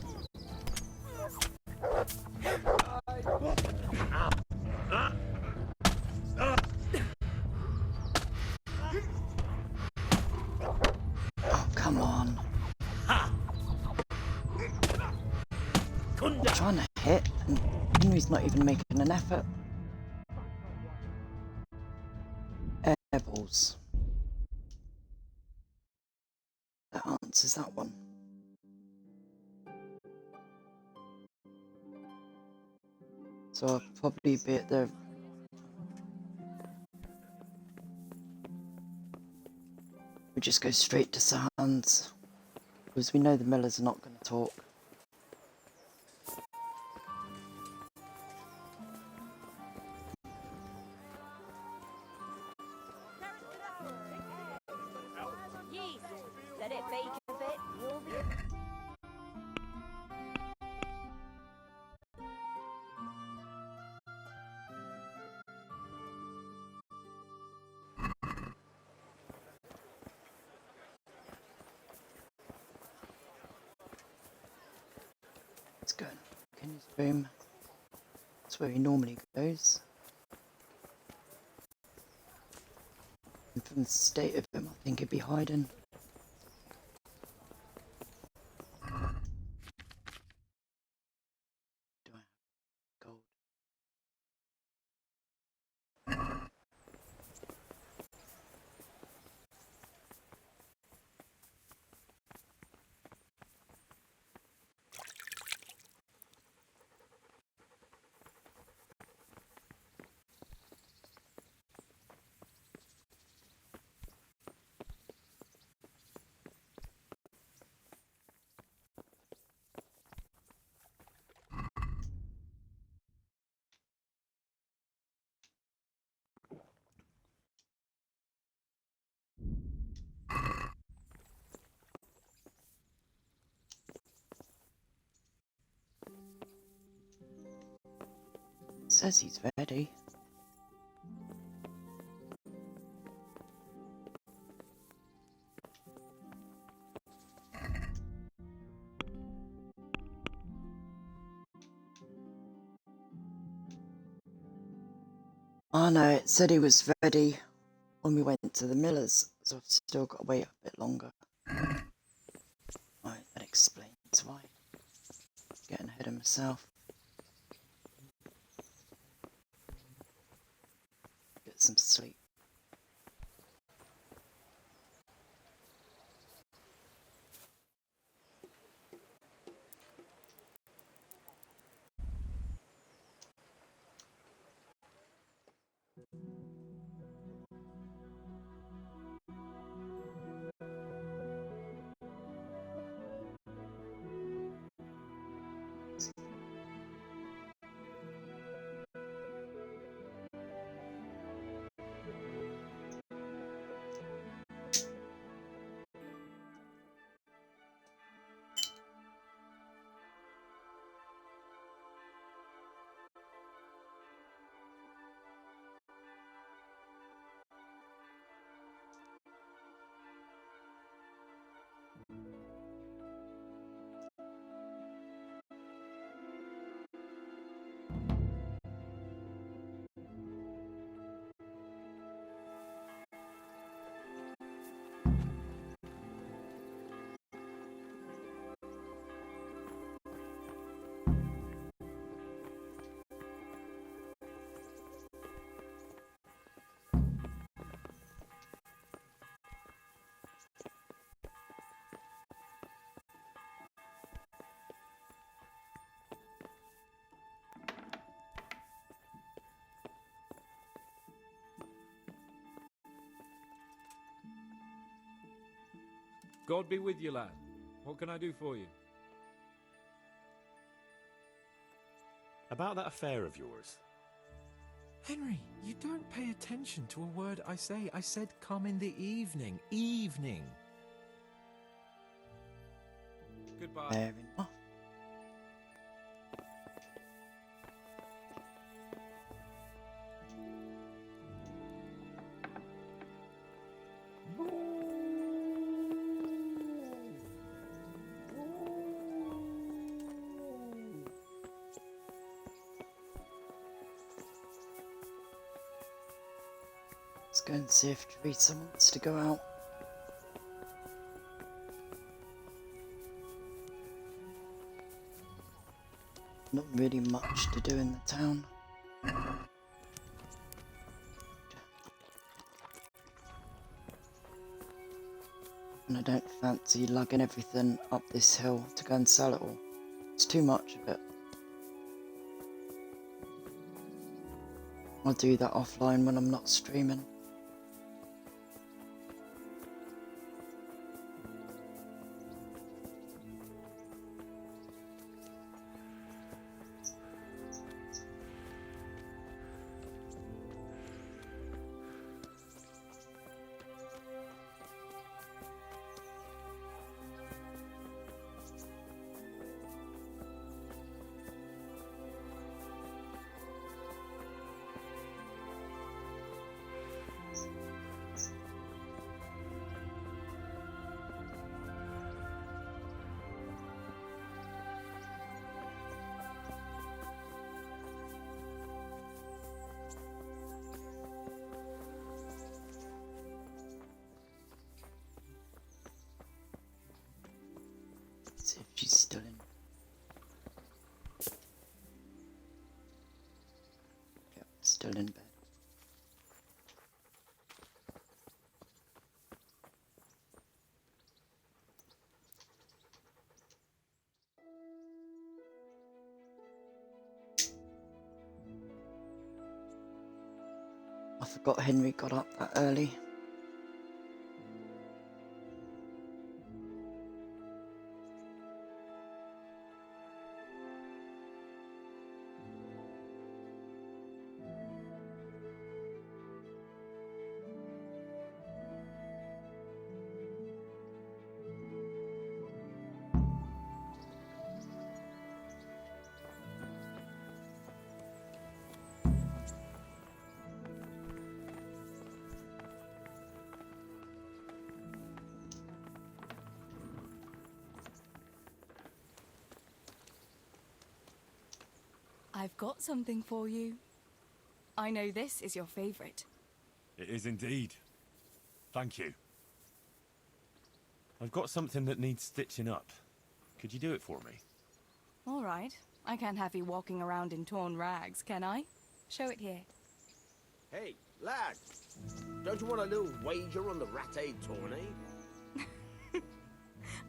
trying to hit, and Henry's not even making an effort. Air balls. That answers that one. So I'll probably be at the... We just go straight to Sans, because we know the Millers are not going to talk. Yes, let it bake a bit. You'll be... Let's go in his room. That's where he normally goes. And from the state of him, I think he'd be hiding. Do I have gold? Says he's ready. Oh no, it said he was ready when we went to the Millers, so I've still got to wait a bit longer. Right, that explains why. Getting ahead of myself. Get some sleep. God be with you, lad. What can I do for you? About that affair of yours. Henry, you don't pay attention to a word I say. I said come in the evening. Evening. Goodbye. Fair enough. Let's go and see if Teresa wants to go out. Not really much to do in the town. And I don't fancy lugging everything up this hill to go and sell it all. It's too much of it. I'll do that offline when I'm not streaming. See if she's still in. Yep, still in bed. I forgot Henry got up that early. I've got something for you. I know this is your favorite. It is indeed. Thank you. I've got something that needs stitching up. Could you do it for me? All right. I can't have you walking around in torn rags, can I? Show it here. Hey, lad. Don't you want a little wager on the Rat-Aid tourney?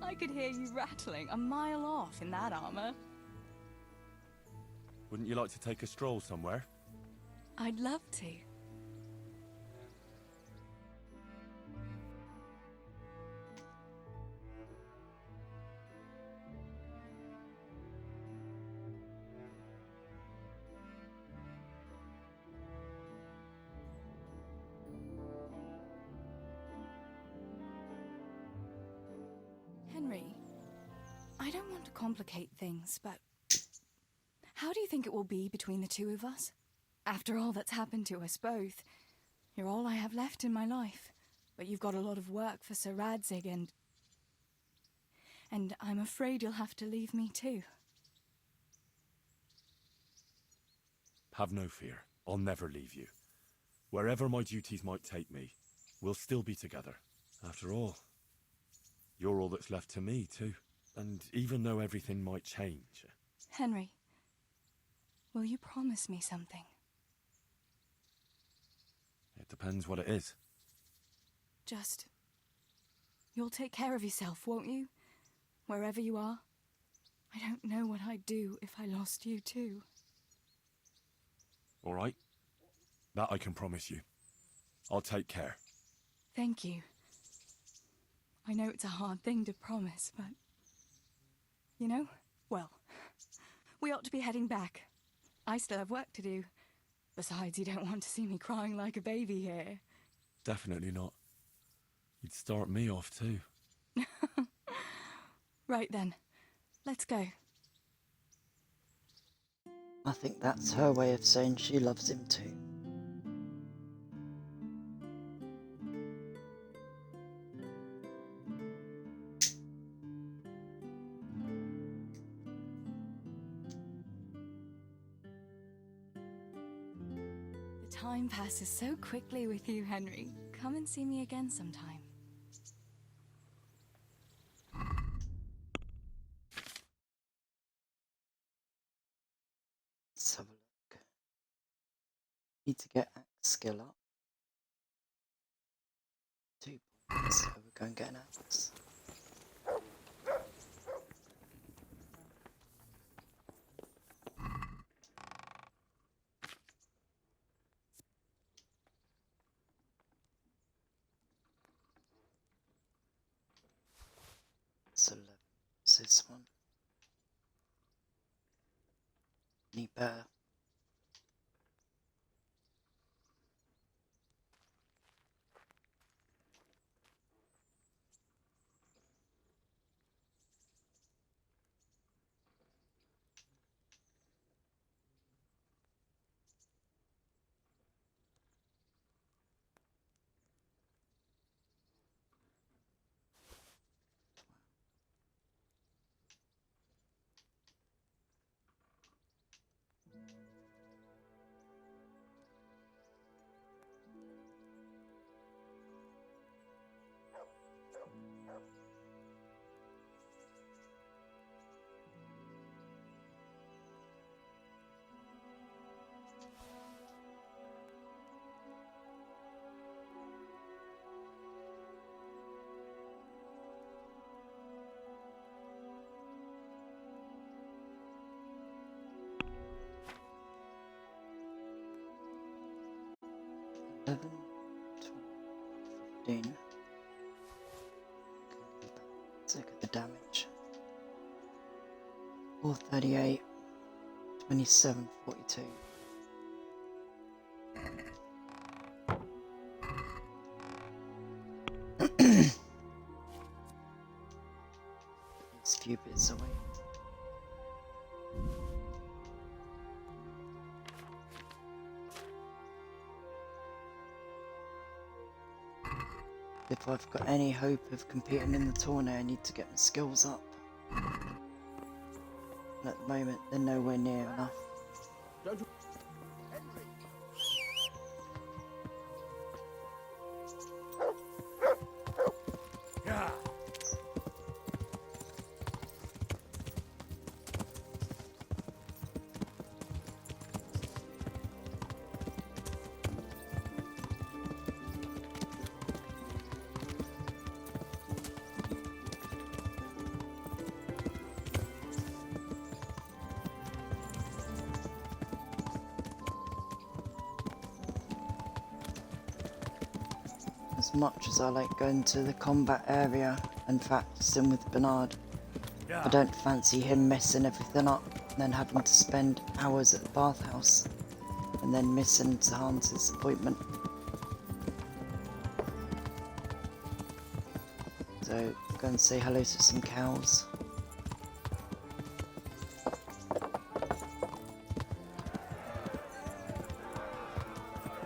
I could hear you rattling a mile off in that armor. Wouldn't you like to take a stroll somewhere? I'd love to. Henry, I don't want to complicate things, but how do you think it will be between the two of us? After all that's happened to us both, you're all I have left in my life. But you've got a lot of work for Sir Radzig and I'm afraid you'll have to leave me too. Have no fear. I'll never leave you. Wherever my duties might take me, we'll still be together. After all, you're all that's left to me too. And even though everything might change... Henry, will you promise me something? It depends what it is. Just... you'll take care of yourself, won't you? Wherever you are. I don't know what I'd do if I lost you too. All right? That I can promise you. I'll take care. Thank you. I know it's a hard thing to promise, but... you know, well, we ought to be heading back. I still have work to do. Besides, you don't want to see me crying like a baby here. Definitely not. You'd start me off too. Right then, let's go. I think that's her way of saying she loves him too. The time passes so quickly with you, Henry. Come and see me again sometime. Let's have a look. Need to get axe skill up. 2 points, so we'll go and get an axe. It's 11. What's this one? Any better? Eleven, 12, 15. Let's look at the damage. 438, 27, 42. It's a few bits away. If I've got any hope of competing in the tourney, I need to get my skills up. And at the moment, they're nowhere near enough. Don't you... Yeah. As much as I like going to the combat area and practicing with Bernard, Yeah. I don't fancy him messing everything up and then having to spend hours at the bathhouse and then missing Hans's appointment. So go and say hello to some cows.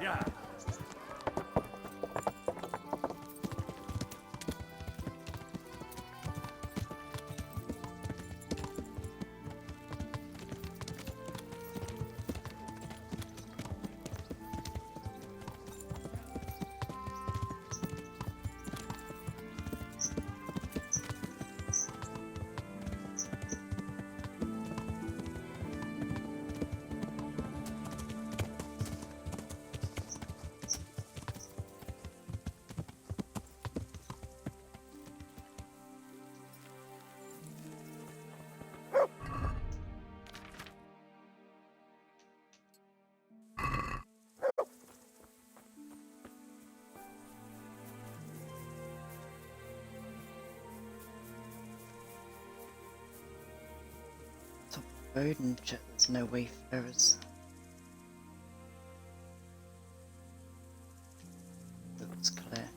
Yeah. Top of the road and check there's no wayfarers. Looks clear.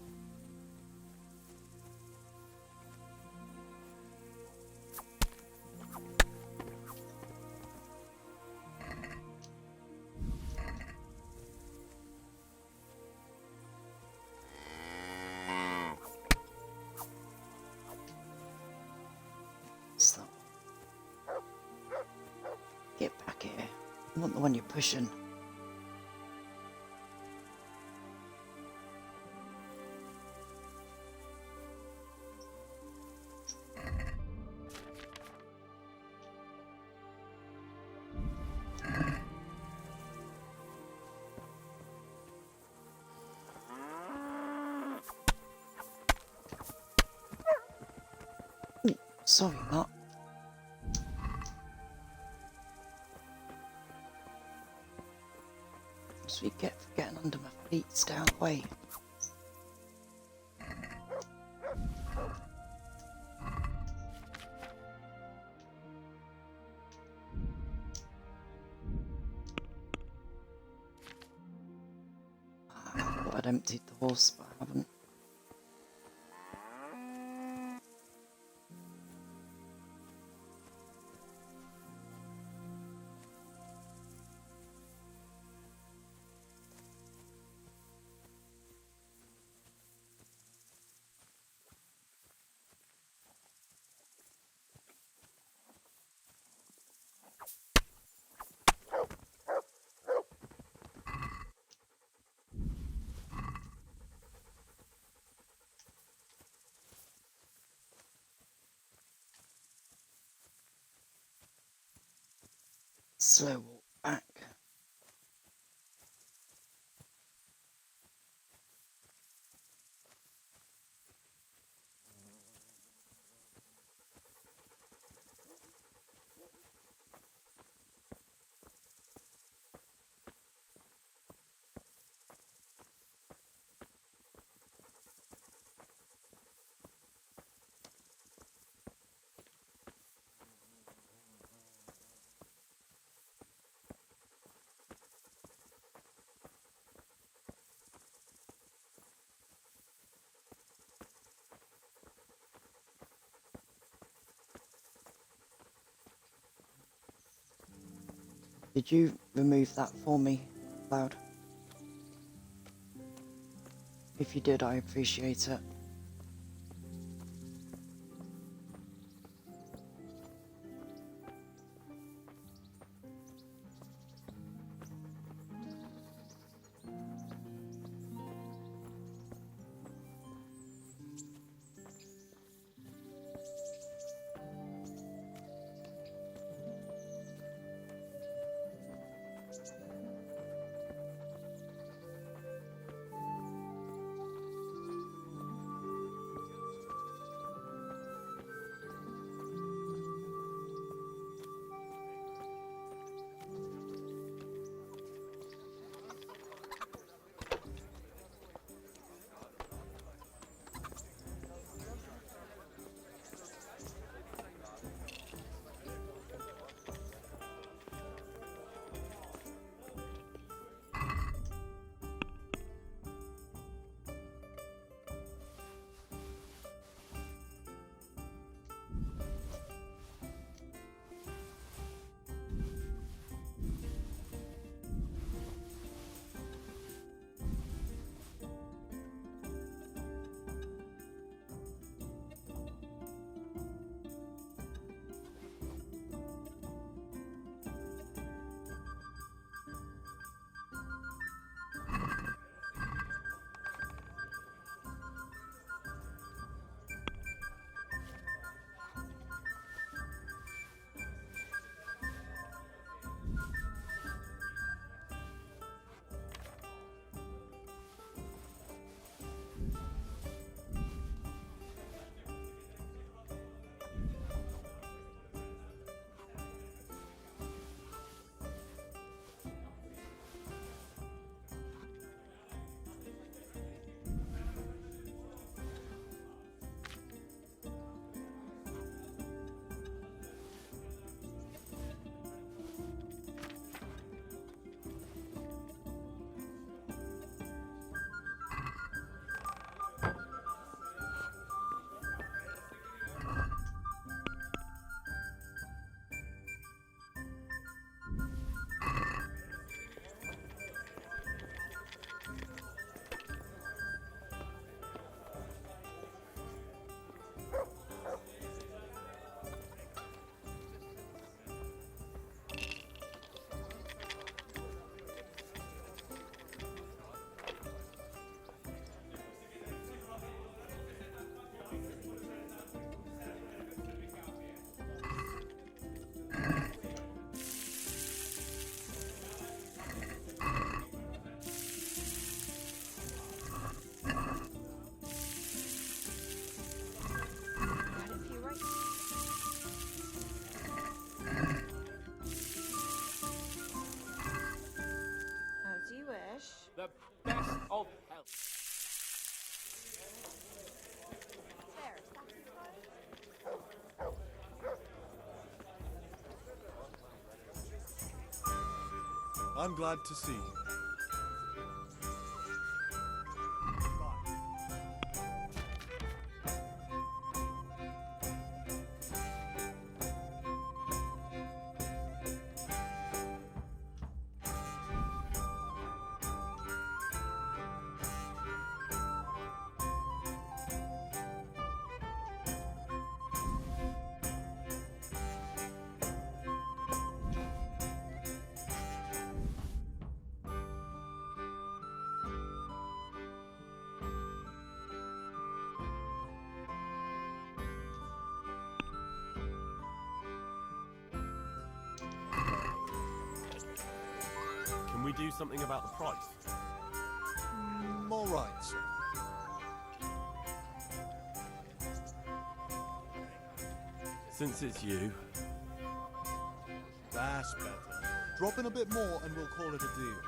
What's that one? Get back here. I want the one you're pushing. Sorry, Mark. As we get for getting under my feet, stay out of the way. I thought I'd emptied the horse, but I haven't. Slow walk back. Did you remove that for me, Cloud? If you did, I appreciate it. I'm glad to see you. Can we do something about the price? All right, sir. Since it's you. That's better. Drop in a bit more and we'll call it a deal.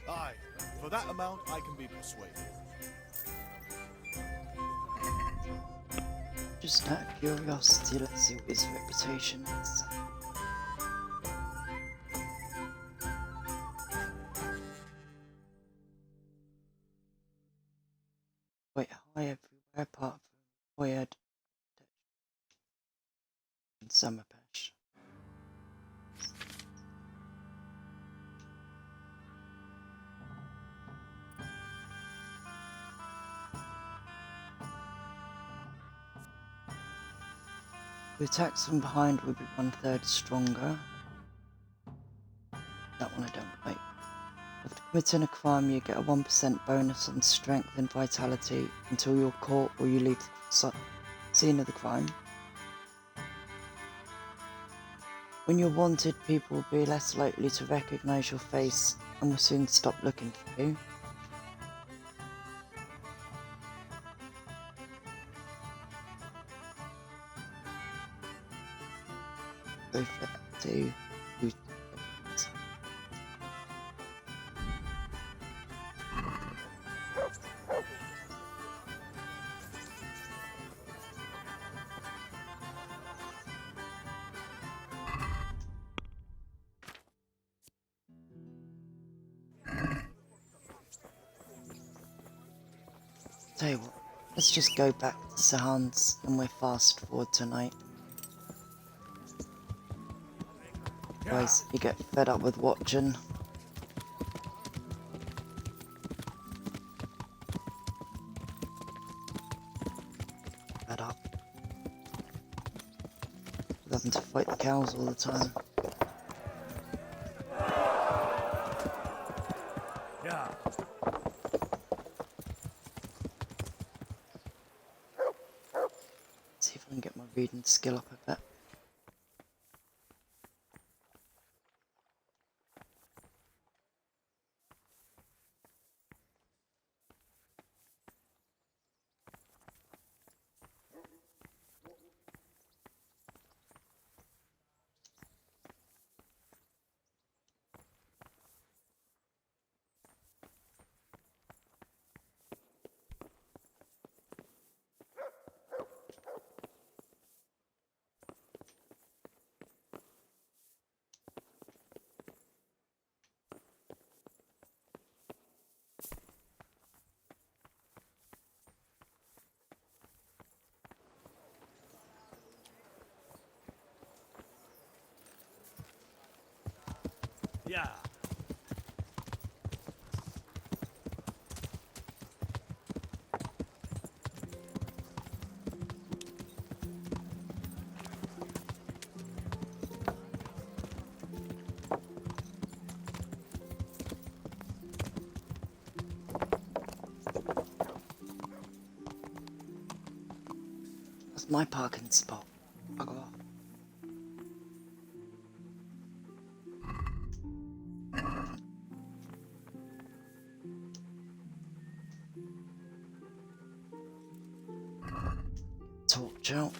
Aye, for that amount I can be persuaded. Just out of curiosity, let's see what his reputation is. Wait, high everywhere apart from Boyard and Summerpesh. The attacks from behind will be 1/3 stronger. That one I don't like. After committing a crime, you get a 1% bonus on strength and vitality until you're caught or you leave the scene of the crime. When you're wanted, people will be less likely to recognise your face and will soon stop looking for you. Go for it to tell you what, let's just go back to Sahan's and we're fast forward tonight. Otherwise, you get fed up with watching. Fed up with having to fight the cows all the time. Yeah. See if I can get my reading skill up a bit. Yeah. That's my parking spot. Bugger off. Torch out.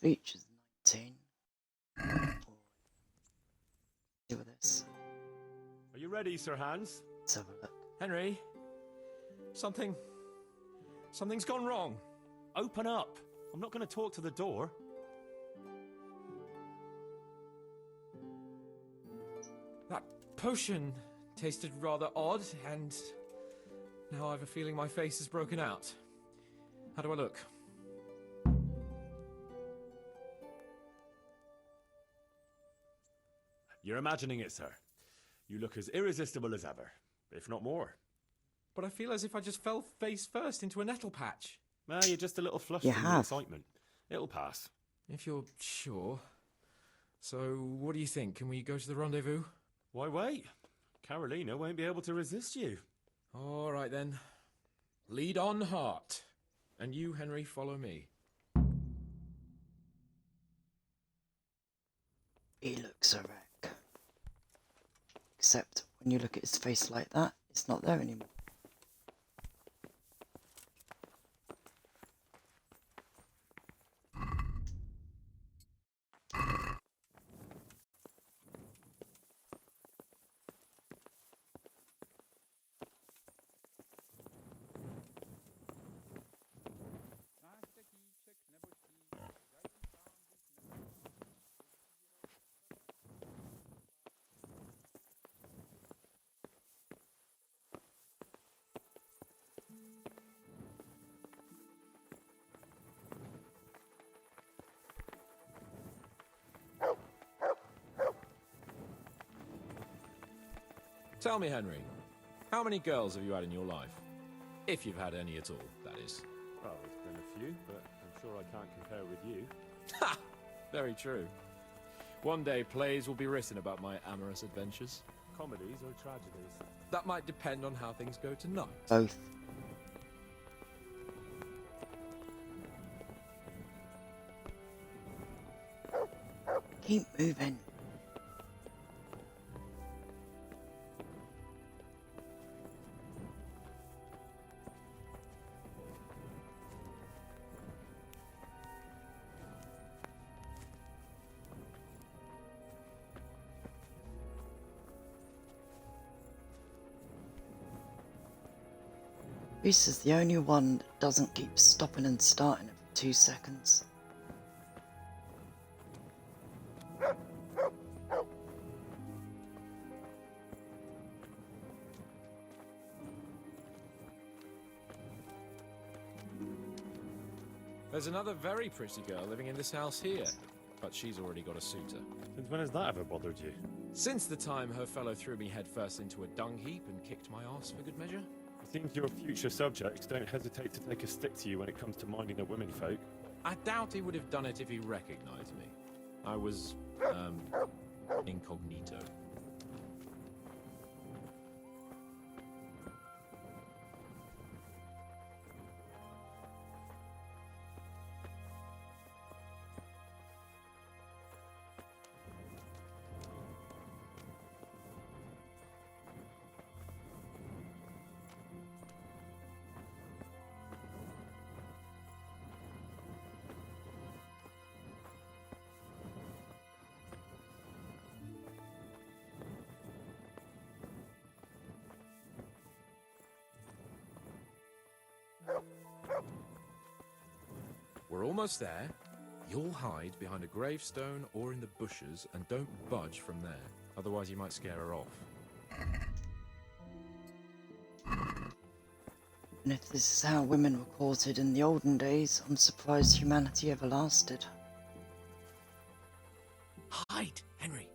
Bleach is 19. Deal with this. Are you ready, Sir Hans? Let's have a look. Henry, something's gone wrong. Open up. I'm not going to talk to the door. That potion tasted rather odd, and now I have a feeling my face is broken out. How do I look? You're imagining it, sir. You look as irresistible as ever, if not more. But I feel as if I just fell face first into a nettle patch. You're just a little flushed You from the have. excitement. It'll pass. If you're sure. So, what do you think? Can we go to the rendezvous? Why wait? Carolina won't be able to resist you. All right then. Lead on, heart. And you, Henry, follow me. He looks a wreck. Except when you look at his face like that, it's not there anymore. Tell me, Henry, how many girls have you had in your life? If you've had any at all, that is. Well, there's been a few, but I'm sure I can't compare with you. Ha! Very true. One day plays will be written about my amorous adventures. Comedies or tragedies? That might depend on how things go tonight. Both. Keep moving. Reese is the only one that doesn't keep stopping and starting every 2 seconds. There's another very pretty girl living in this house here, but she's already got a suitor. Since when has that ever bothered you? Since the time her fellow threw me headfirst into a dung heap and kicked my arse for good measure. It seems your future subjects don't hesitate to take a stick to you when it comes to minding the womenfolk. I doubt he would have done it if he recognized me. I was, incognito. We're almost there. You'll hide behind a gravestone or in the bushes and don't budge from there. Otherwise you might scare her off. And if this is how women were courted in the olden days, I'm surprised humanity ever lasted. Hide, Henry.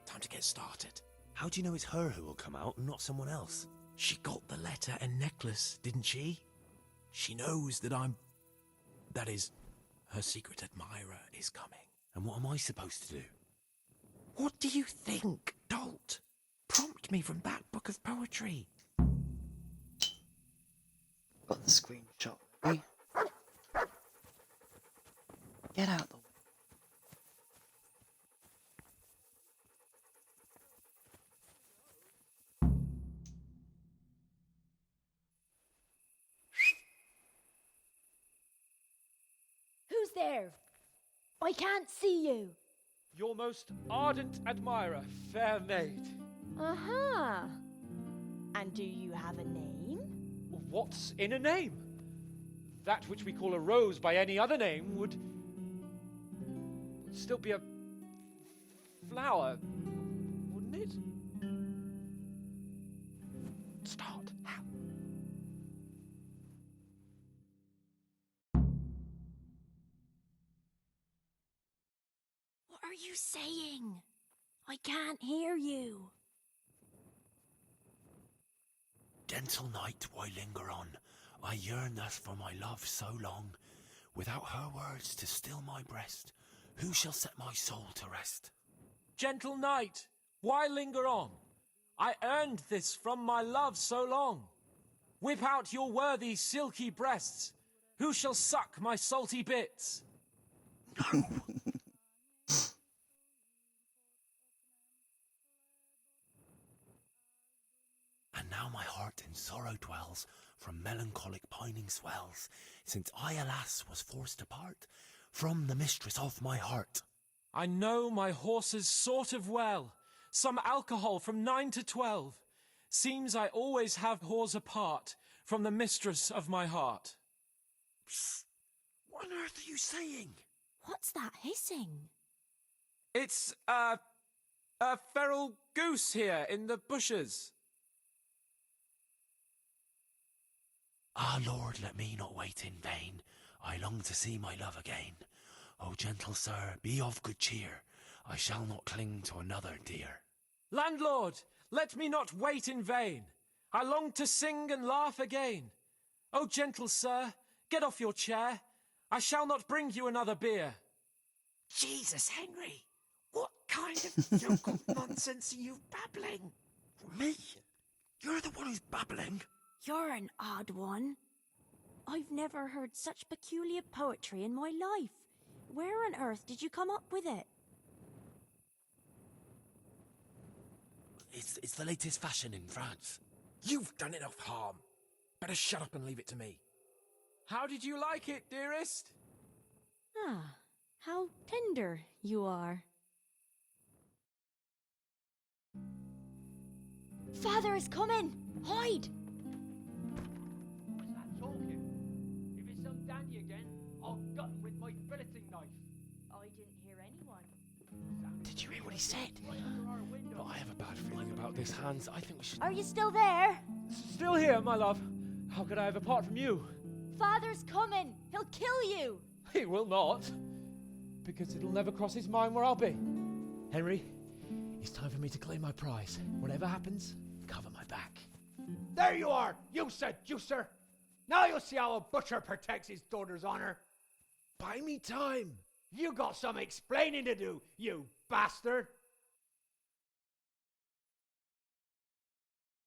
Time to get started. How do you know it's her who will come out and not someone else? She got the letter and necklace, didn't she? She knows that that is, her secret admirer is coming. And what am I supposed to do? What do you think, dolt? Prompt me from that book of poetry. Got the screenshot ready. Get out the way. Who's there? I can't see you. Your most ardent admirer, fair maid. Uh-huh. And do you have a name? What's in a name? That which we call a rose by any other name would still be a flower, wouldn't it? Start. How? What are you saying? I can't hear you. Gentle night, why linger on? I yearn thus for my love so long. Without her words to still my breast, who shall set my soul to rest? Gentle night, why linger on? I earned this from my love so long. Whip out your worthy silky breasts. Who shall suck my salty bits? And now my heart in sorrow dwells, from melancholic pining swells, since I, alas, was forced to part from the mistress of my heart. I know my horses sort of well. Some alcohol from 9 to 12. Seems I always have whores apart from the mistress of my heart. Psst! What on earth are you saying? What's that hissing? It's, a feral goose here in the bushes. Ah, Lord, let me not wait in vain. I long to see my love again. O gentle sir, be of good cheer. I shall not cling to another dear. Landlord, let me not wait in vain. I long to sing and laugh again. O gentle sir, get off your chair. I shall not bring you another beer. Jesus, Henry! What kind of yokel nonsense are you babbling? Me? You're the one who's babbling. You're an odd one. I've never heard such peculiar poetry in my life. Where on earth did you come up with it? It's the latest fashion in France. You've done enough harm. Better shut up and leave it to me. How did you like it, dearest? Ah, how tender you are. Father is coming! Hide! What's that talking? If it's some dandy again, I'll gut him with my filleting knife. I didn't hear anyone. Did you hear what he said? But I have a bad feeling about this, Hans. I think we should... Are you still there? Still here, my love. How could I have apart from you? Father's coming! He'll kill you! He will not. Because it'll never cross his mind where I'll be. Henry, it's time for me to claim my prize. Whatever happens, cover my back. There you are, you seducer! Now you'll see how a butcher protects his daughter's honor. Buy me time. You got some explaining to do, you bastard!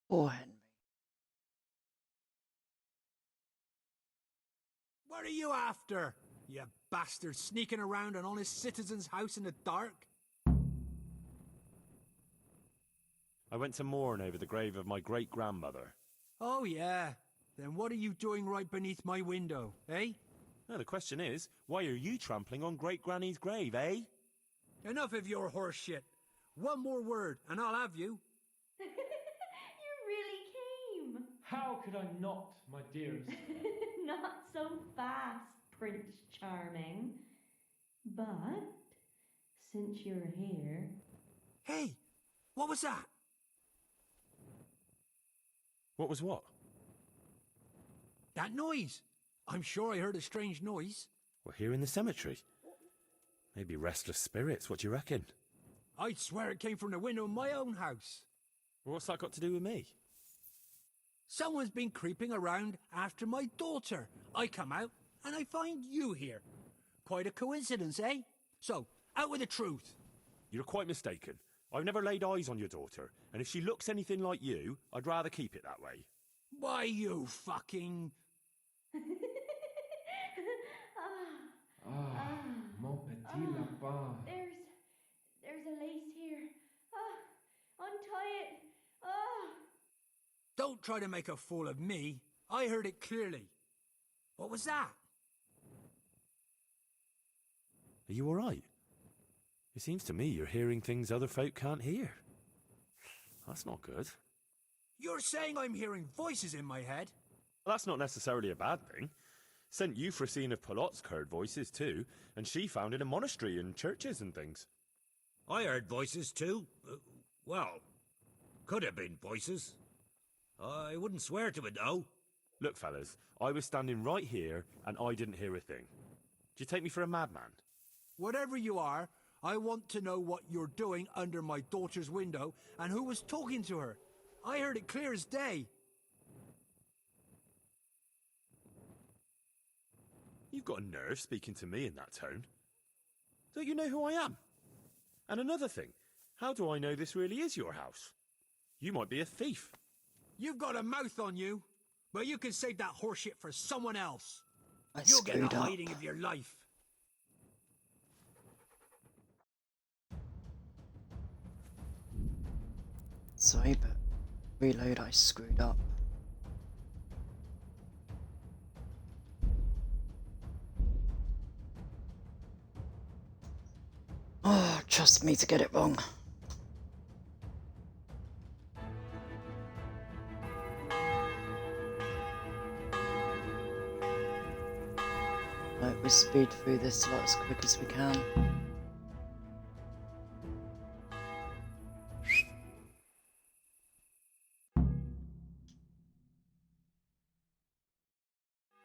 Poor Henry. What are you after, you bastard, sneaking around an honest citizen's house in the dark? I went to mourn over the grave of my great-grandmother. Oh, yeah. Then what are you doing right beneath my window, eh? Now, the question is, why are you trampling on great-granny's grave, eh? Enough of your horse shit. One more word, and I'll have you. You really came. How could I not, my dearest? Not so fast, Prince Charming. But, since you're here... Hey, what was that? What was what? That noise. I'm sure I heard a strange noise. We're here in the cemetery. Maybe restless spirits, what do you reckon? I'd swear it came from the window of my own house. Well, what's that got to do with me? Someone's been creeping around after my daughter. I come out, and I find you here. Quite a coincidence, eh? So, out with the truth. You're quite mistaken. I've never laid eyes on your daughter, and if she looks anything like you, I'd rather keep it that way. Why, you fucking... Mon petit lapin. There's a lace here. Untie it. Don't try to make a fool of me. I heard it clearly. What was that? Are you alright? It seems to me you're hearing things other folk can't hear. That's not good. You're saying I'm hearing voices in my head? Well, that's not necessarily a bad thing. St. Euphrosyne of Polotsk heard voices too, and she founded a monastery and churches and things. I heard voices too. Well, could have been voices. I wouldn't swear to it though. Look, fellas, I was standing right here and I didn't hear a thing. Do you take me for a madman? Whatever you are, I want to know what you're doing under my daughter's window and who was talking to her. I heard it clear as day. You've got a nerve speaking to me in that tone. Don't you know who I am? And another thing, how do I know this really is your house? You might be a thief. You've got a mouth on you, but you can save that horseshit for someone else. I You'll get screwed the up. hiding of your life. Sorry, but reload, I screwed up. Oh, trust me to get it wrong. Right, we'll speed through this lot as quick as we can.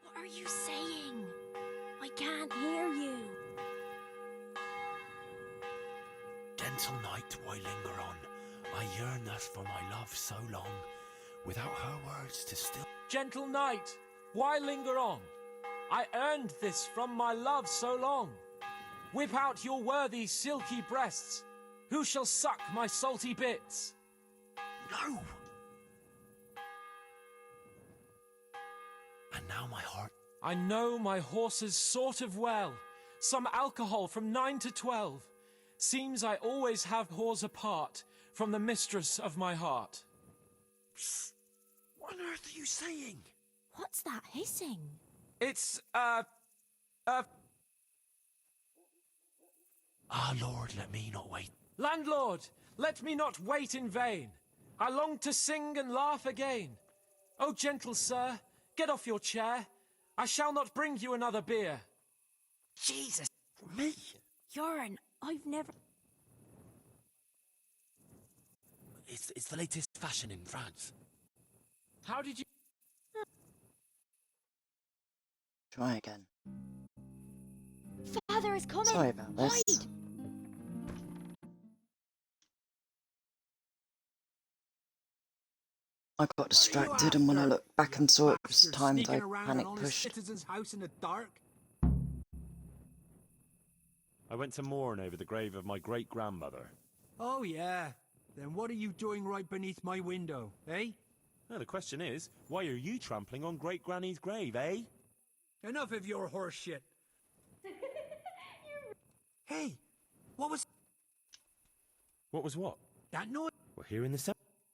What are you saying? I can't hear you. Gentle night, why linger on? I yearn thus for my love so long, without her words to still... Gentle night, why linger on? I earned this from my love so long. Whip out your worthy silky breasts. Who shall suck my salty bits? No! And now my heart... I know my horses sort of well. Some alcohol from 9 to 12. Seems I always have whores apart from the mistress of my heart. Psst. What on earth are you saying? What's that hissing? It's, Ah, Lord, let me not wait. Landlord, let me not wait in vain. I long to sing and laugh again. Oh, gentle sir, get off your chair. I shall not bring you another beer. Jesus, me? I've never... It's the latest fashion in France. How did you... Try again. Father is coming! Sorry about this. Hide! I got distracted, and when I looked back and saw it was timed, I panic an honest pushed. citizen's house in the dark? I went to mourn over the grave of my great-grandmother. Oh, yeah. Then what are you doing right beneath my window, eh? Now, the question is, why are you trampling on great-granny's grave, eh? Enough of your horse shit. Hey, what was... What was what? that noise? We're here in the cemetery.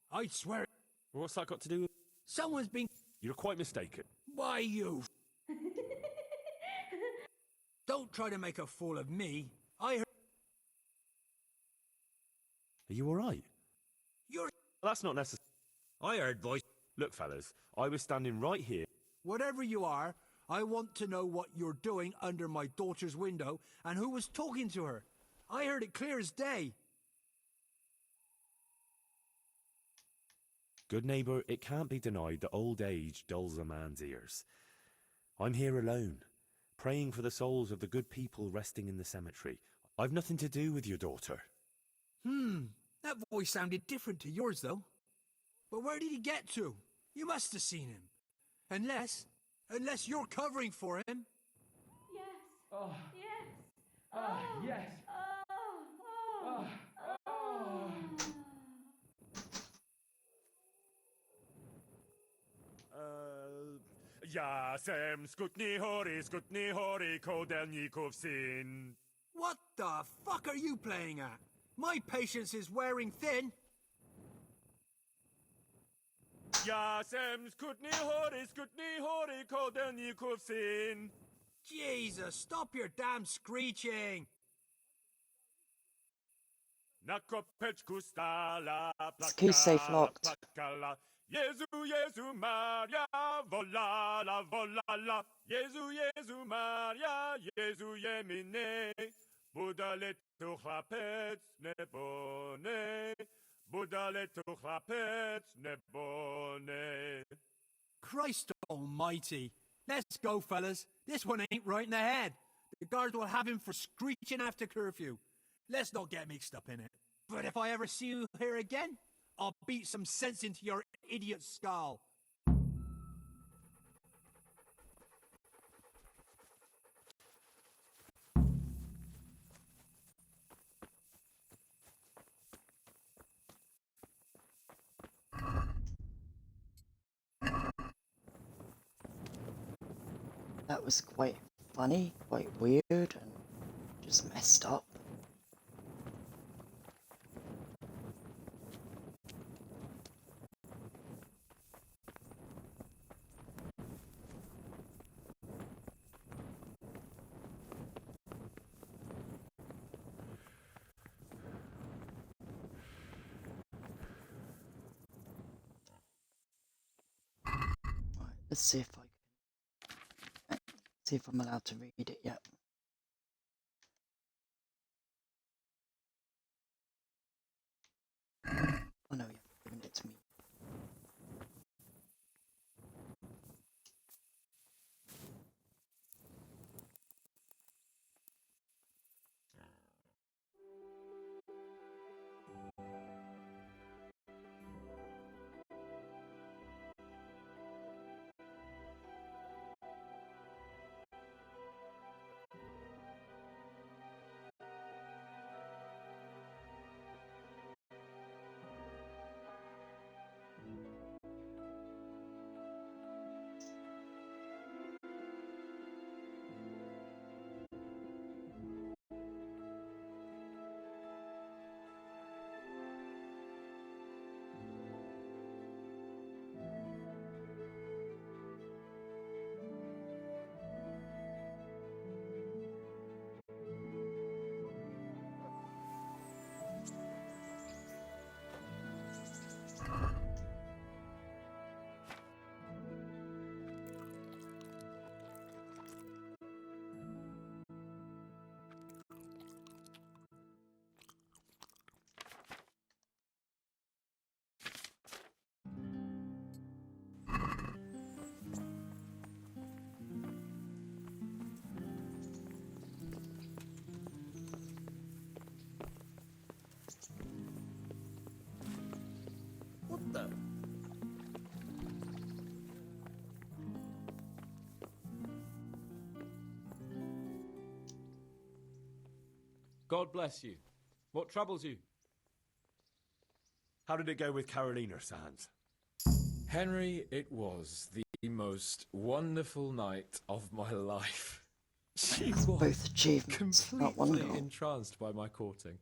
I swear... What's that got to do with... someone's been... You're quite mistaken. Why, you... Don't try to make a fool of me. I heard... Are you alright? You're... That's not necessary. I heard voices. Look, fellas, I was standing right here. Whatever you are, I want to know what you're doing under my daughter's window and who was talking to her. I heard it clear as day. Good neighbour, it can't be denied that old age dulls a man's ears. I'm here alone, praying for the souls of the good people resting in the cemetery. I've nothing to do with your daughter. That voice sounded different to yours, though. But where did he get to? You must have seen him. Unless you're covering for him. Yes. Oh. Yes. Yes. Jasem skutni hori kodelnikov syn. What the fuck are you playing at? My patience is wearing thin. Jasem skutni hori kodelnikov syn. Jesus, stop your damn screeching. Is key safe locked? Jesu, Jesu, Maria, volala, volala. Jesu, Jesu, Maria, Jesu, Jemine. Budale tu chlapec nebone. Budale tu chlapec nebone. Christ almighty. Let's go, fellas. This one ain't right in the head. The guards will have him for screeching after curfew. Let's not get mixed up in it. But if I ever see you here again, I'll beat some sense into your idiot skull. That was quite funny, quite weird, and just messed up. Right, let's see if I'm allowed to read it yet. Oh no, you haven't given it to me. What the? God bless you. What troubles you? How did it go with Carolina, Sans? Henry, it was the most wonderful night of my life. She was Both achievements, not one completely goal. entranced by my courting.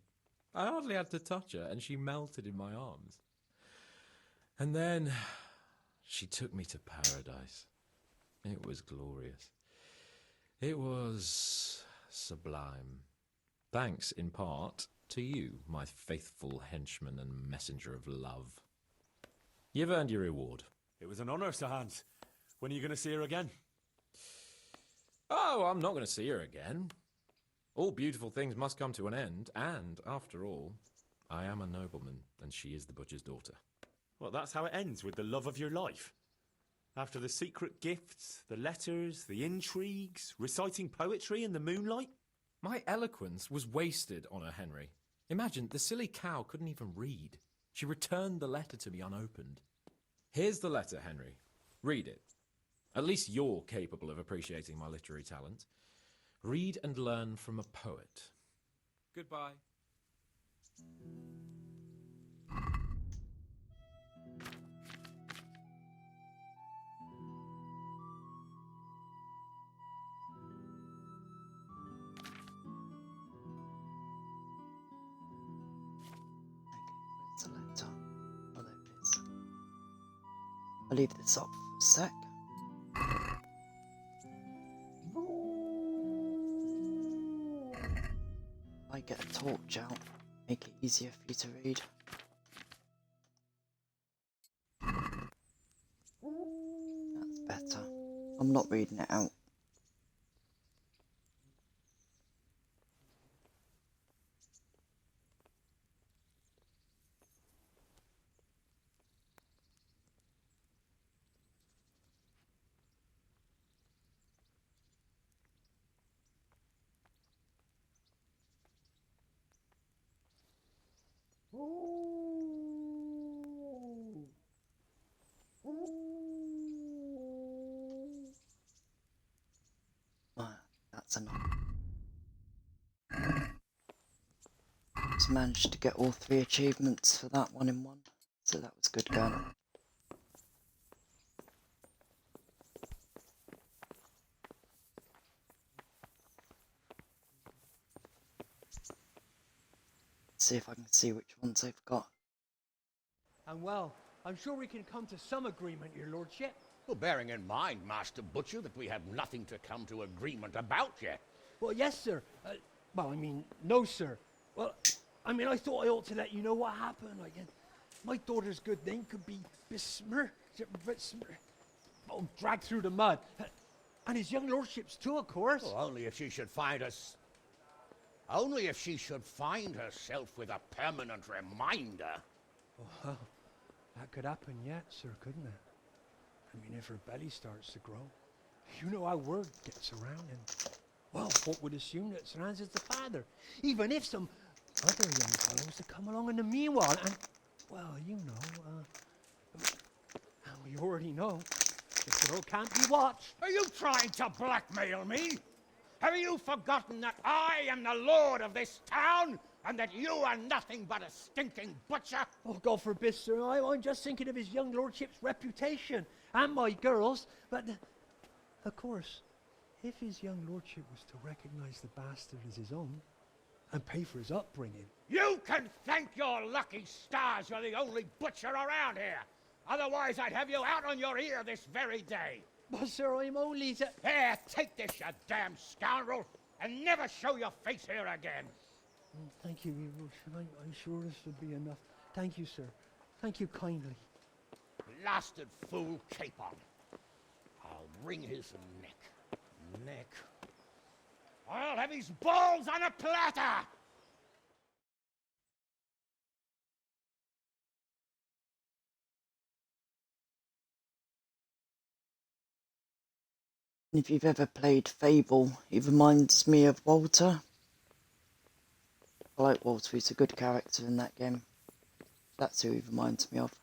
I hardly had to touch her, and she melted in my arms. And then she took me to paradise. It was glorious. It was sublime. Thanks, in part, to you, my faithful henchman and messenger of love. You've earned your reward. It was an honour, Sir Hans. When are you going to see her again? Oh, I'm not going to see her again. All beautiful things must come to an end, and, after all, I am a nobleman, and she is the butcher's daughter. Well, that's how it ends, with the love of your life. After the secret gifts, the letters, the intrigues, reciting poetry in the moonlight. My eloquence was wasted on her, Henry. Imagine, the silly cow couldn't even read. She returned the letter to me unopened. Here's the letter, Henry. Read it. At least you're capable of appreciating my literary talent. Read and learn from a poet. Goodbye. Where's the letter? Oh, there it is. I'll leave this off for a sec. I get a torch out. make it easier for you to read. That's better. I'm not reading it out. That's enough. Just managed to get all 3 achievements for that one in one, so that was good going. See if I can see which ones they've got. And well, I'm sure we can come to some agreement, your lordship. Well, bearing in mind, Master Butcher, that we have nothing to come to agreement about yet. Well, yes, sir. No, sir. Well, I thought I ought to let you know what happened. My daughter's good name could be dragged through the mud. And his young lordship's too, of course. Well, only if she should find us... Only if she should find herself with a permanent reminder. Well, that could happen yet, sir, couldn't it? If her belly starts to grow. You know how word gets around, and, well, folk would assume that Sir Hans is the father, even if some other young fellows to come along in the meanwhile, and, well, and we already know, the girl can't be watched. Are you trying to blackmail me? Have you forgotten that I am the lord of this town, and that you are nothing but a stinking butcher? Oh, God forbid, sir. I'm just thinking of his young lordship's reputation, and my girl's, but, of course, if his young lordship was to recognize the bastard as his own, and pay for his upbringing... You can thank your lucky stars you're the only butcher around here. Otherwise, I'd have you out on your ear this very day. But, sir, I'm only... Here, take this, you damn scoundrel, and never show your face here again. Thank you, your lordship. I'm sure this will be enough. Thank you, sir. Thank you kindly. Blasted fool capon. I'll wring his neck. I'll have his balls on a platter! If you've ever played Fable, he reminds me of Walter. I like Walter, he's a good character in that game. That's who he reminds me of.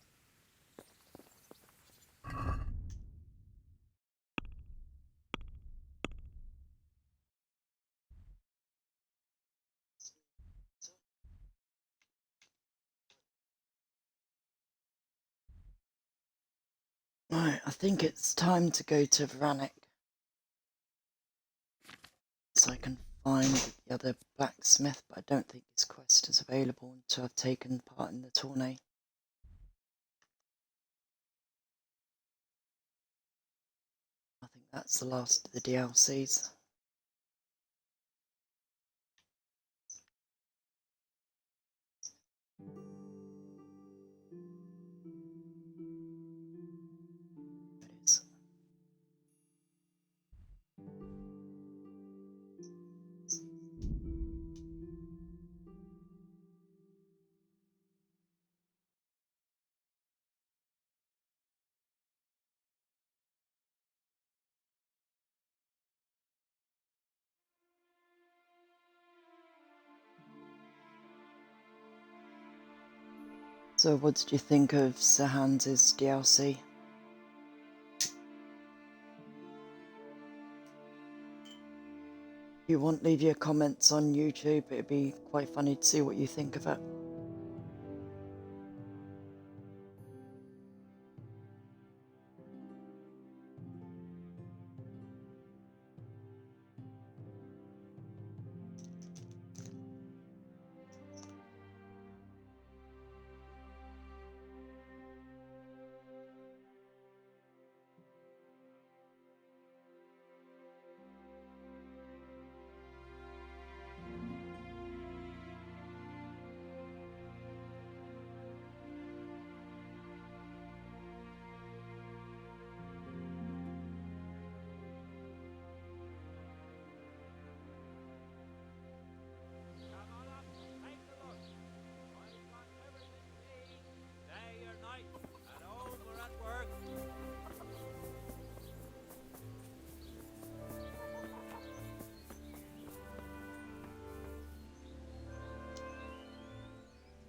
Right, I think it's time to go to Vranik. So I can find the other blacksmith, but I don't think his quest is available until I've taken part in the tourney. I think that's the last of the DLCs. So what did you think of Sir Hans's DLC? If you want, leave your comments on YouTube. It'd be quite funny to see what you think of it.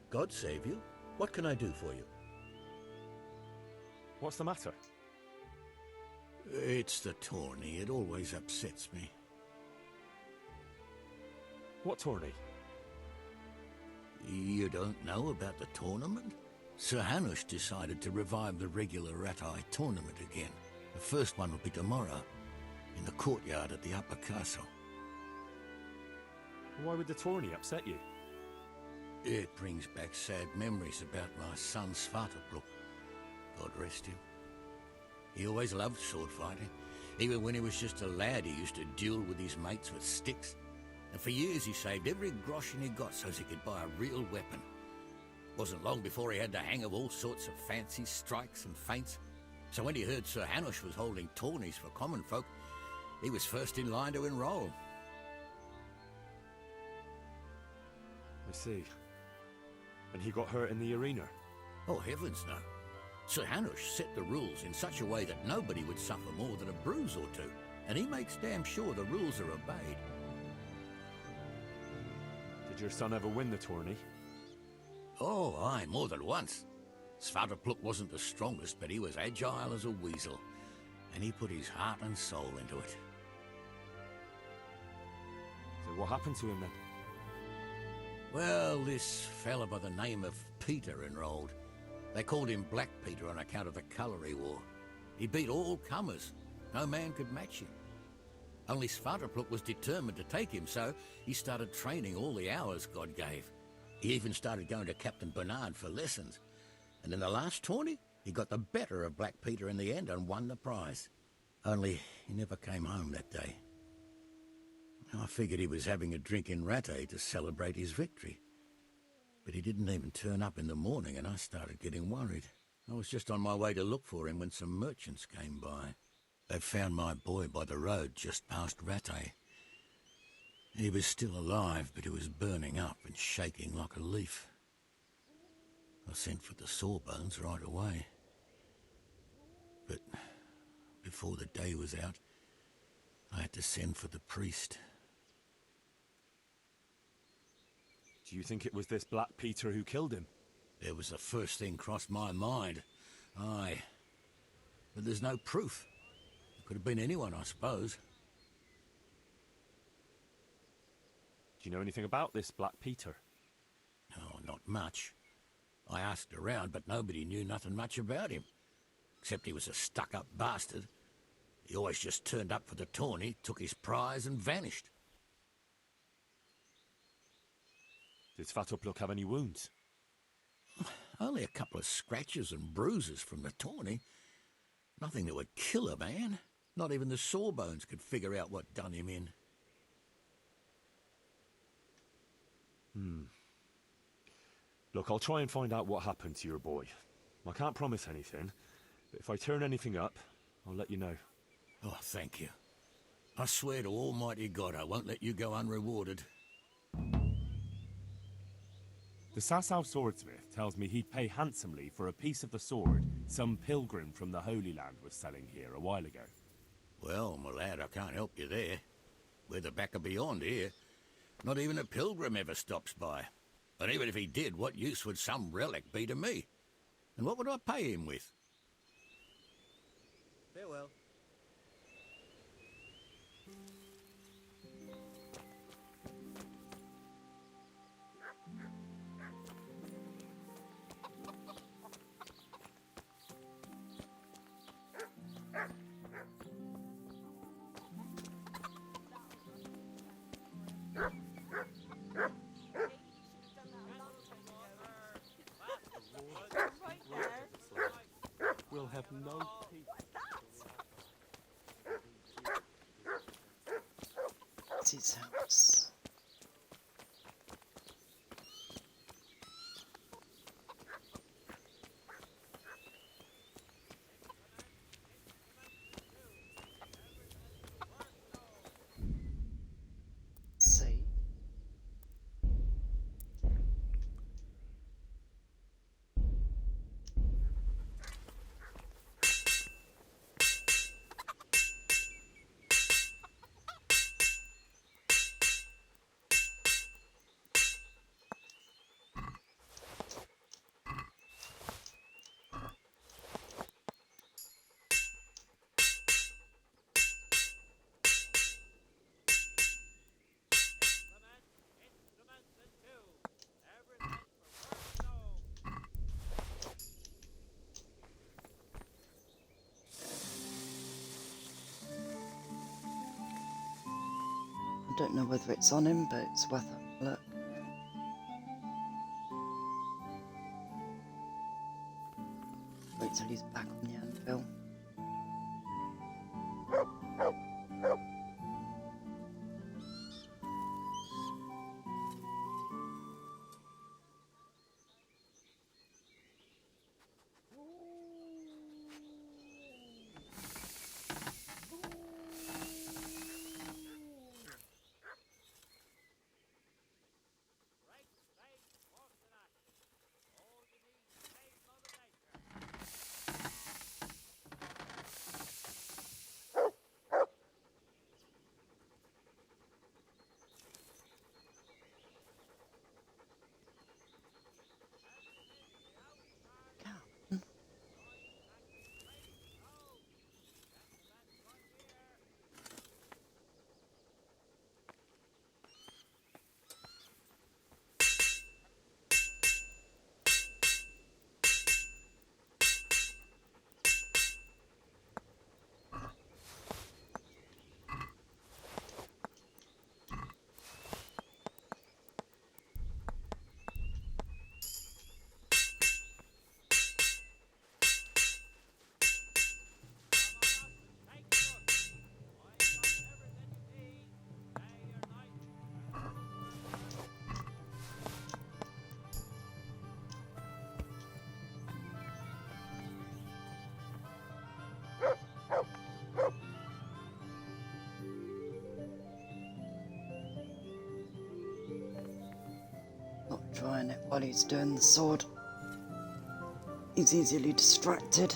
God save you. What can I do for you? What's the matter? It's the tourney. It always upsets me. What tourney? You don't know about the tournament? Sir Hanush decided to revive the regular Rat-Eye tournament again. The first one will be tomorrow, in the courtyard at the Upper Castle. Why would the tourney upset you? It brings back sad memories about my son Svartalfur. God rest him. He always loved sword fighting. Even when he was just a lad, he used to duel with his mates with sticks. And for years he saved every groschen he got so as he could buy a real weapon. Wasn't long before he had the hang of all sorts of fancy strikes and feints. So when he heard Sir Hanush was holding tourneys for common folk, he was first in line to enroll. I see. And he got hurt in the arena? Oh, heavens no. Sir Hanush set the rules in such a way that nobody would suffer more than a bruise or two, and he makes damn sure the rules are obeyed. Did your son ever win the tourney? Oh, aye, more than once. Svartalfur wasn't the strongest, but he was agile as a weasel, and he put his heart and soul into it. So what happened to him then? Well, this fella by the name of Peter enrolled. They called him Black Peter on account of the colour he wore. He beat all comers. No man could match him. Only Svartalfur was determined to take him, so he started training all the hours God gave. He even started going to Captain Bernard for lessons. And in the last tourney, he got the better of Black Peter in the end and won the prize. Only he never came home that day. I figured he was having a drink in Rattay to celebrate his victory. But he didn't even turn up in the morning, and I started getting worried. I was just on my way to look for him when some merchants came by. They found my boy by the road just past Rattay. He was still alive, but he was burning up and shaking like a leaf. I sent for the sawbones right away. But before the day was out, I had to send for the priest. Do you think it was this Black Peter who killed him? It was the first thing crossed my mind. Aye. But there's no proof. It could have been anyone, I suppose. Do you know anything about this Black Peter? Oh, not much. I asked around, but nobody knew nothing much about him. Except he was a stuck-up bastard. He always just turned up for the tourney, took his prize and vanished. Did Svartalfur have any wounds? Only a couple of scratches and bruises from the tourney. Nothing that would kill a man. Not even the sawbones could figure out what done him in. Look, I'll try and find out what happened to your boy. I can't promise anything, but if I turn anything up, I'll let you know. Oh, thank you. I swear to Almighty God I won't let you go unrewarded. The Sasau swordsmith tells me he'd pay handsomely for a piece of the sword some pilgrim from the Holy Land was selling here a while ago. Well, my lad, I can't help you there. We're the back of beyond here. Not even a pilgrim ever stops by. And even if he did, what use would some relic be to me? And what would I pay him with? Farewell. We'll have no peace. It's his house. See? don't know whether it's on him, but it's worth a look. Wait till he's back on the anvil. Not trying it while he's doing the sword. He's easily distracted.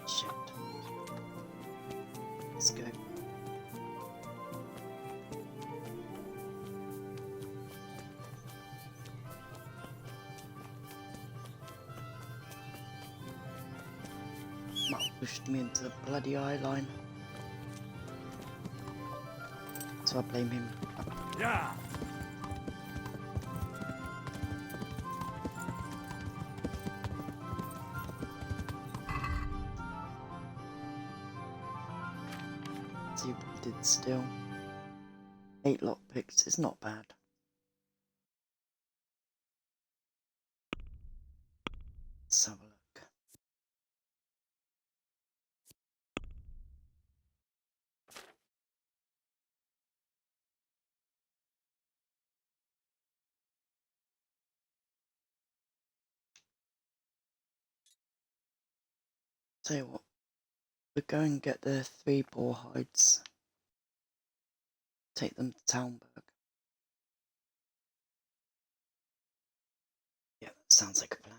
Shit. Let's go. That pushed me into the bloody eye line. So I blame him. Yeah. See what he did still. 8 lockpicks is not bad. Let's have a look. Tell you what, we'll go and get the 3 boar hides. Take them to Townburg. Yeah, that sounds like a plan.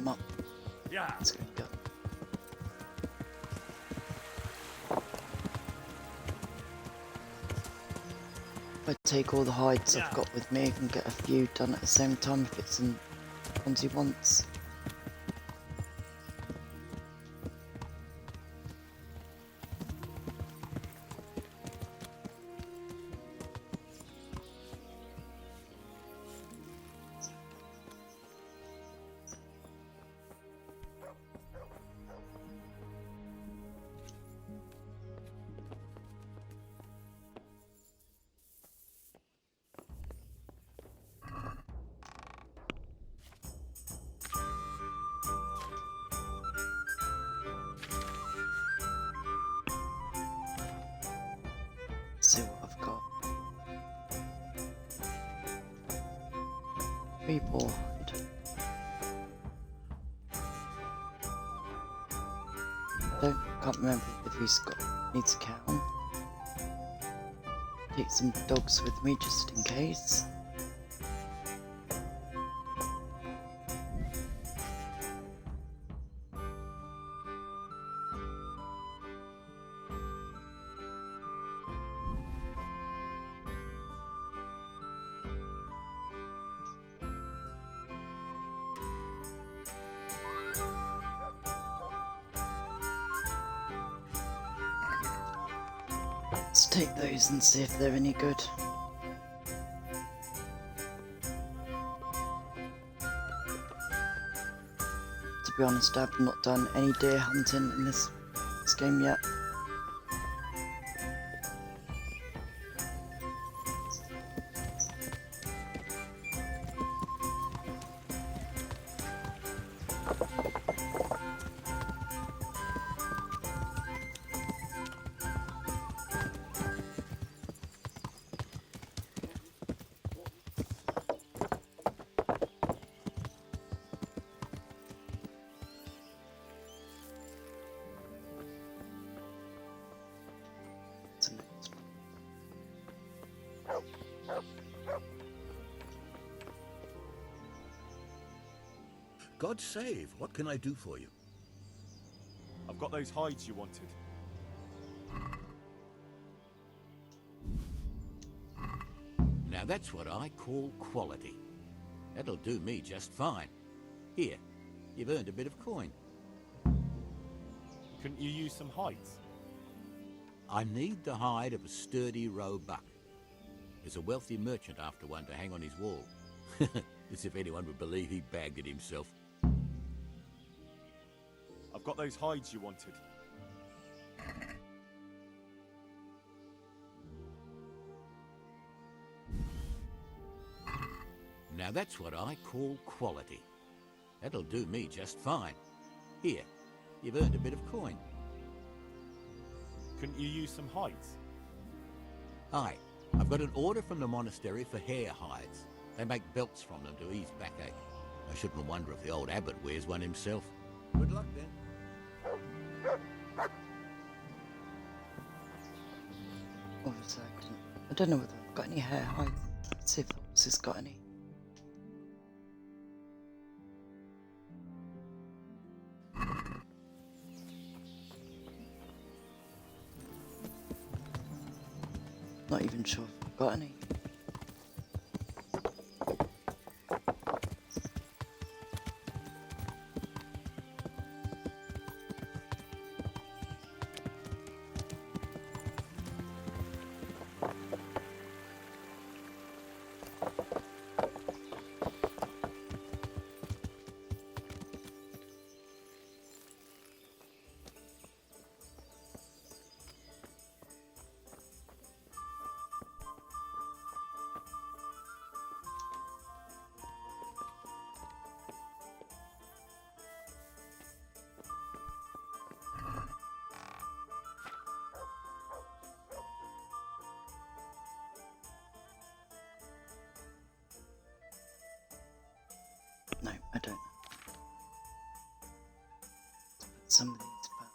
them up. Yeah. Let's go. If I take all the hides I've got with me, I can get a few done at the same time if it's in ones he wants. See what I've got. 3 boar hide. Can't remember if he's needs a cow. Take some dogs with me just in case. Let's take those and see if they're any good. To be honest, I've not done any deer hunting in this game yet. God save, what can I do for you? I've got those hides you wanted. Now that's what I call quality. That'll do me just fine. Here, you've earned a bit of coin. Couldn't you use some hides? I need the hide of a sturdy roe buck. There's a wealthy merchant after one to hang on his wall. As if anyone would believe he bagged it himself. I've got those hides you wanted. Now that's what I call quality. That'll do me just fine. Here, you've earned a bit of coin. Couldn't you use some hides? Aye, I've got an order from the monastery for hare hides. They make belts from them to ease backache. I shouldn't wonder if the old abbot wears one himself. Good luck then. What was that? I don't know whether I've got any hair hides. Let's see if else has got any. Not even sure if I've got any. No, I don't. Let's put some of these back.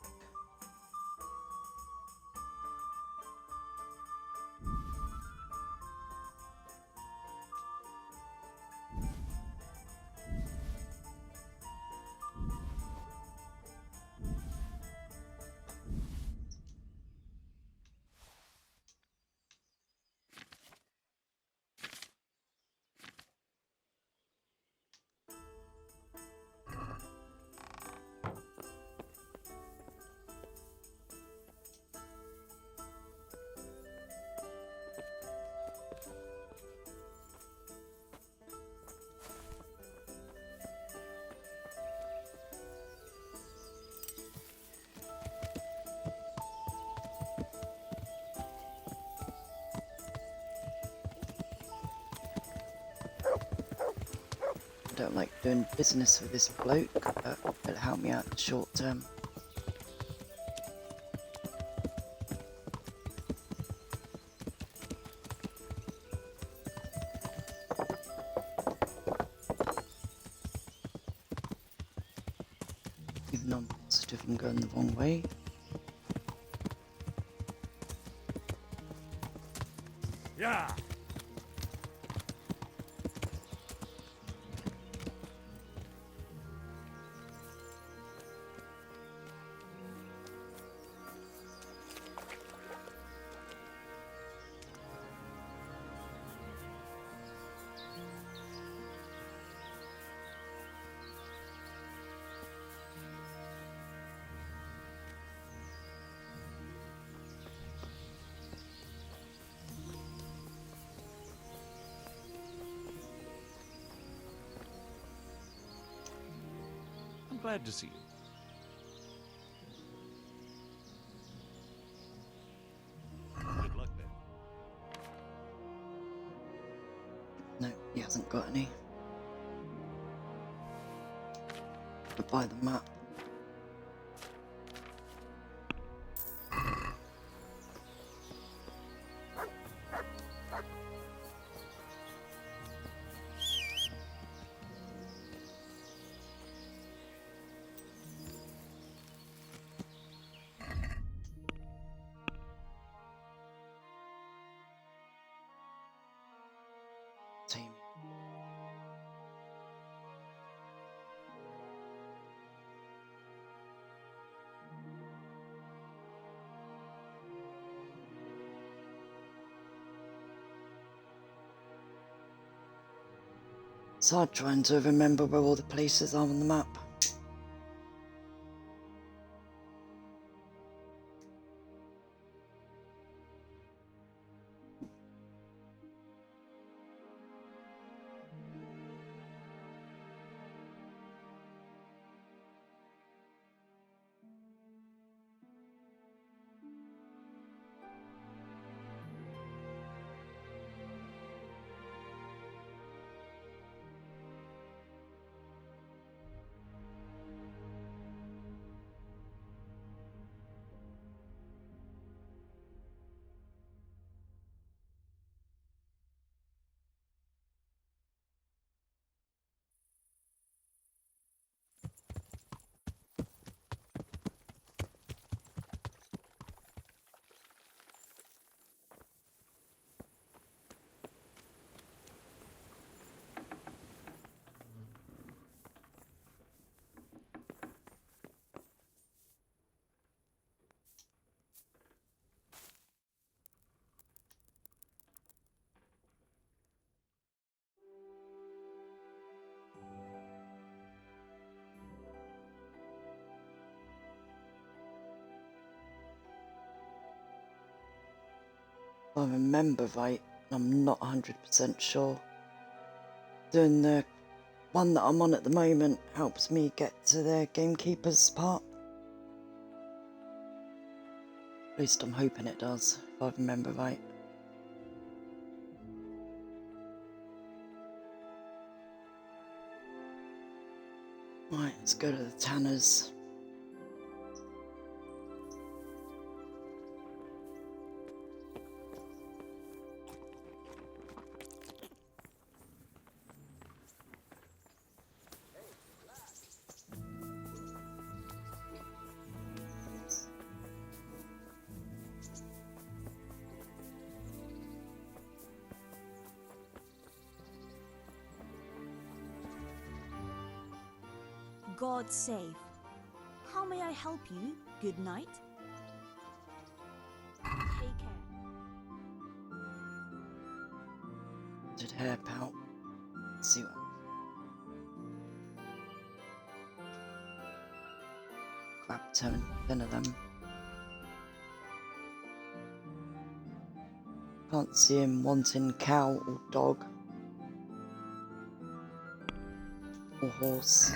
don't like doing business with this bloke, but it'll help me out in the short term. Even though I'm positive I'm going the wrong way. Yeah. I'm glad to see you. Good luck then. No, he hasn't got any. But buy the map. Team. It's hard trying to remember where all the places are on the map. If I remember right, I'm not 100% sure. Doing the one that I'm on at the moment helps me get to the gamekeeper's part. At least I'm hoping it does, if I remember right. Right, let's go to the Tanners. God save. How may I help you? Good night. Take care. Did hair pout. Let's see what. Grab 10 of them. Can't see him wanting cow or dog. Or horse.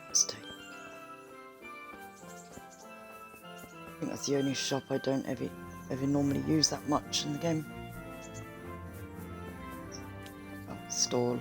Let's take. I think that's the only shop I don't ever normally use that much in the game. Oh, stall.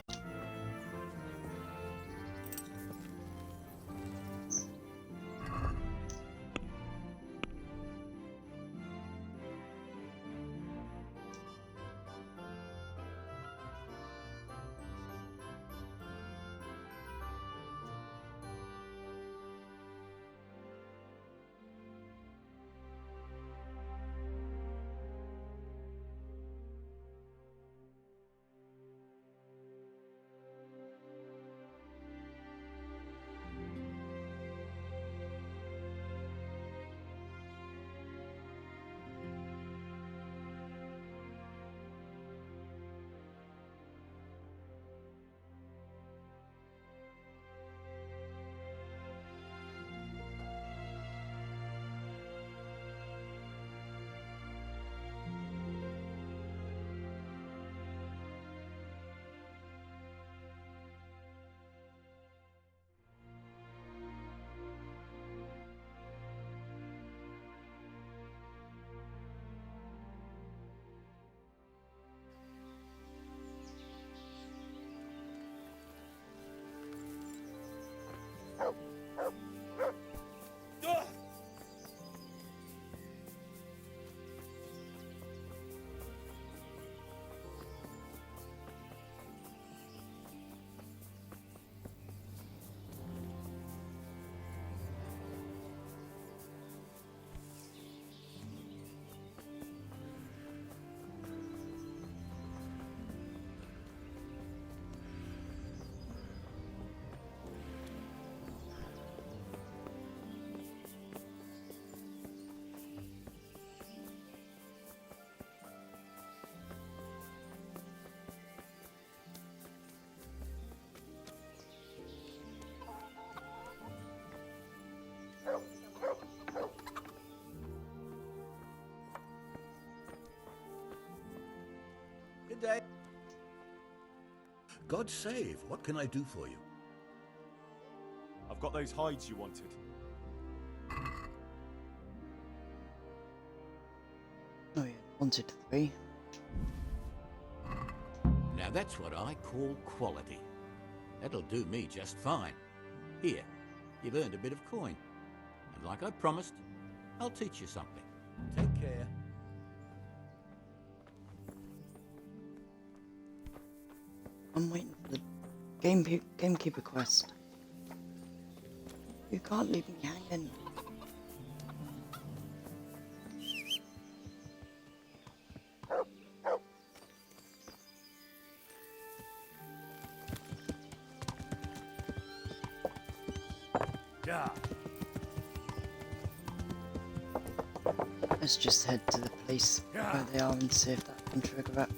day. God save, what can I do for you? I've got those hides you wanted. Oh, you wanted 3. Now that's what I call quality. That'll do me just fine. Here, you've earned a bit of coin. And like I promised, I'll teach you something. Take care. I'm waiting for the gamekeeper quest. You can't leave me hanging. Yeah. Let's just head to the place where they are and see if that can trigger it.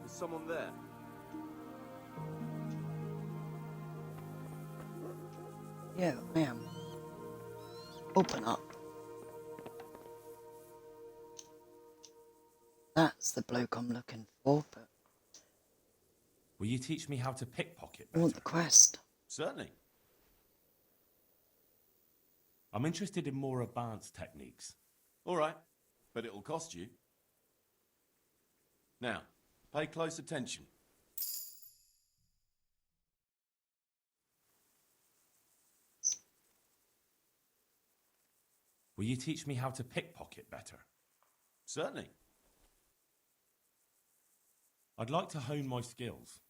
Is someone there? Yeah, I am. Open up. That's the bloke I'm looking for, but Will you teach me how to pickpocket I better? want the quest. Certainly. I'm interested in more advanced techniques. All right, but it'll cost you. Now, pay close attention. Will you teach me how to pickpocket better? Certainly. I'd like to hone my skills.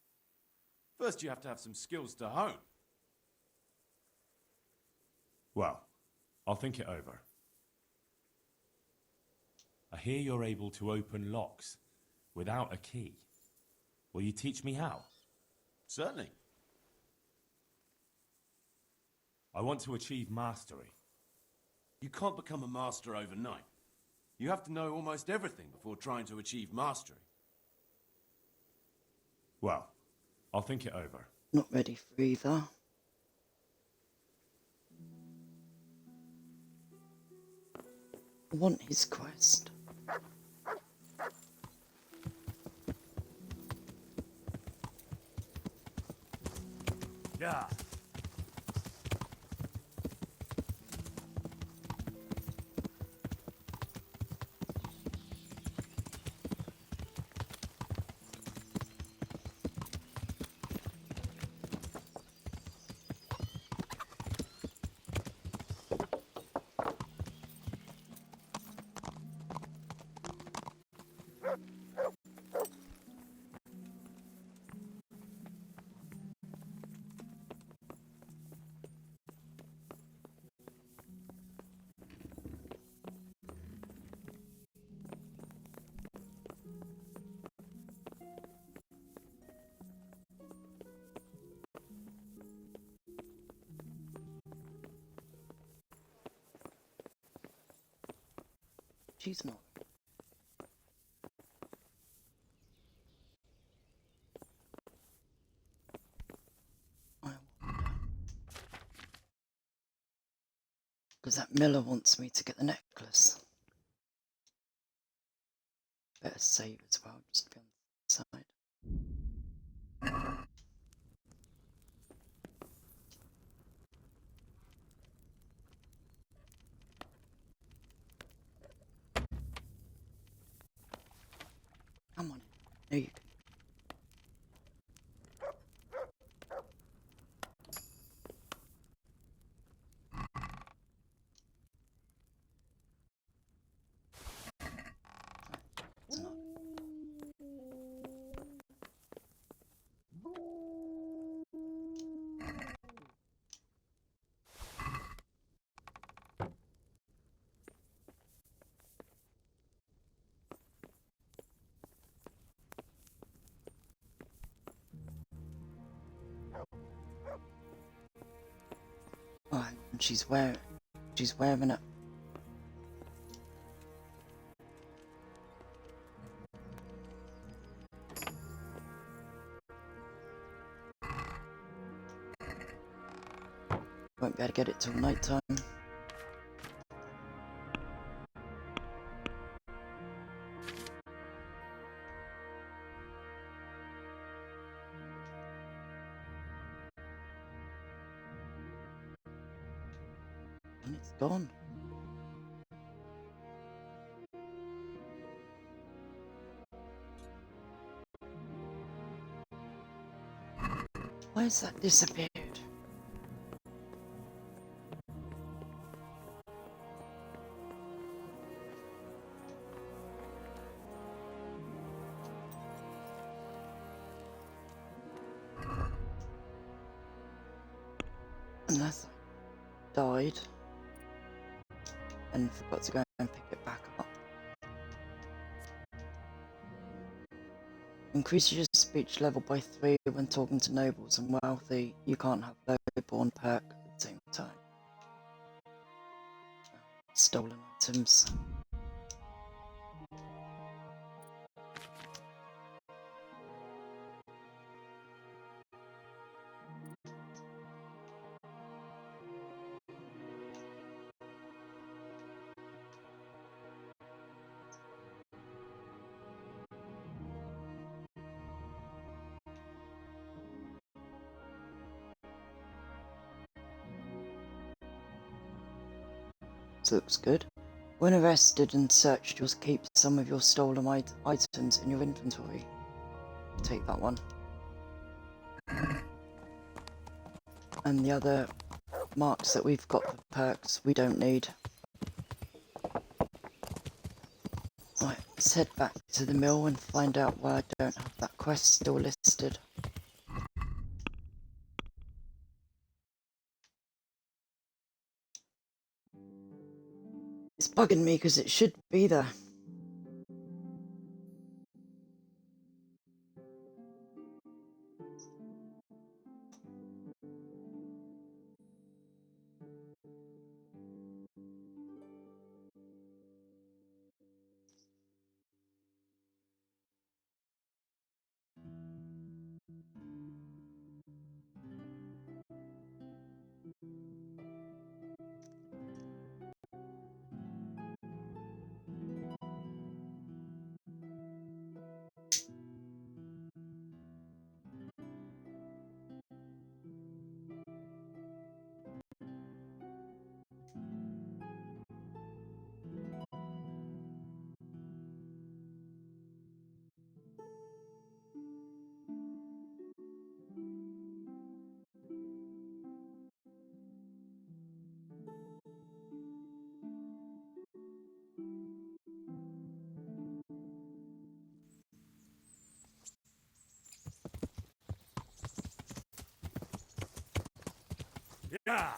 First, you have to have some skills to hone. Well, I'll think it over. I hear you're able to open locks without a key. Will you teach me how? Certainly. I want to achieve mastery. You can't become a master overnight. You have to know almost everything before trying to achieve mastery. Well, I'll think it over. Not ready for either. I want his quest. Yeah. She's not. Because that miller wants me to get the necklace. Better save as well, just to be on the side. Come on. No, you can. and she's wearing it. Won't be able to get it till night time. And it's gone. Why has that disappeared? Unless I died and forgot to go and pick it back up. Increases your speech level by 3 when talking to nobles and wealthy. You can't have lowborn perk at the same time. Stolen items. So looks good. When arrested and searched, you'll keep some of your stolen items in your inventory. Take that one. And the other marks that we've got for perks, we don't need. Right, let's head back to the mill and find out why I don't have that quest still listed. It's bugging me because it should be there. Yeah.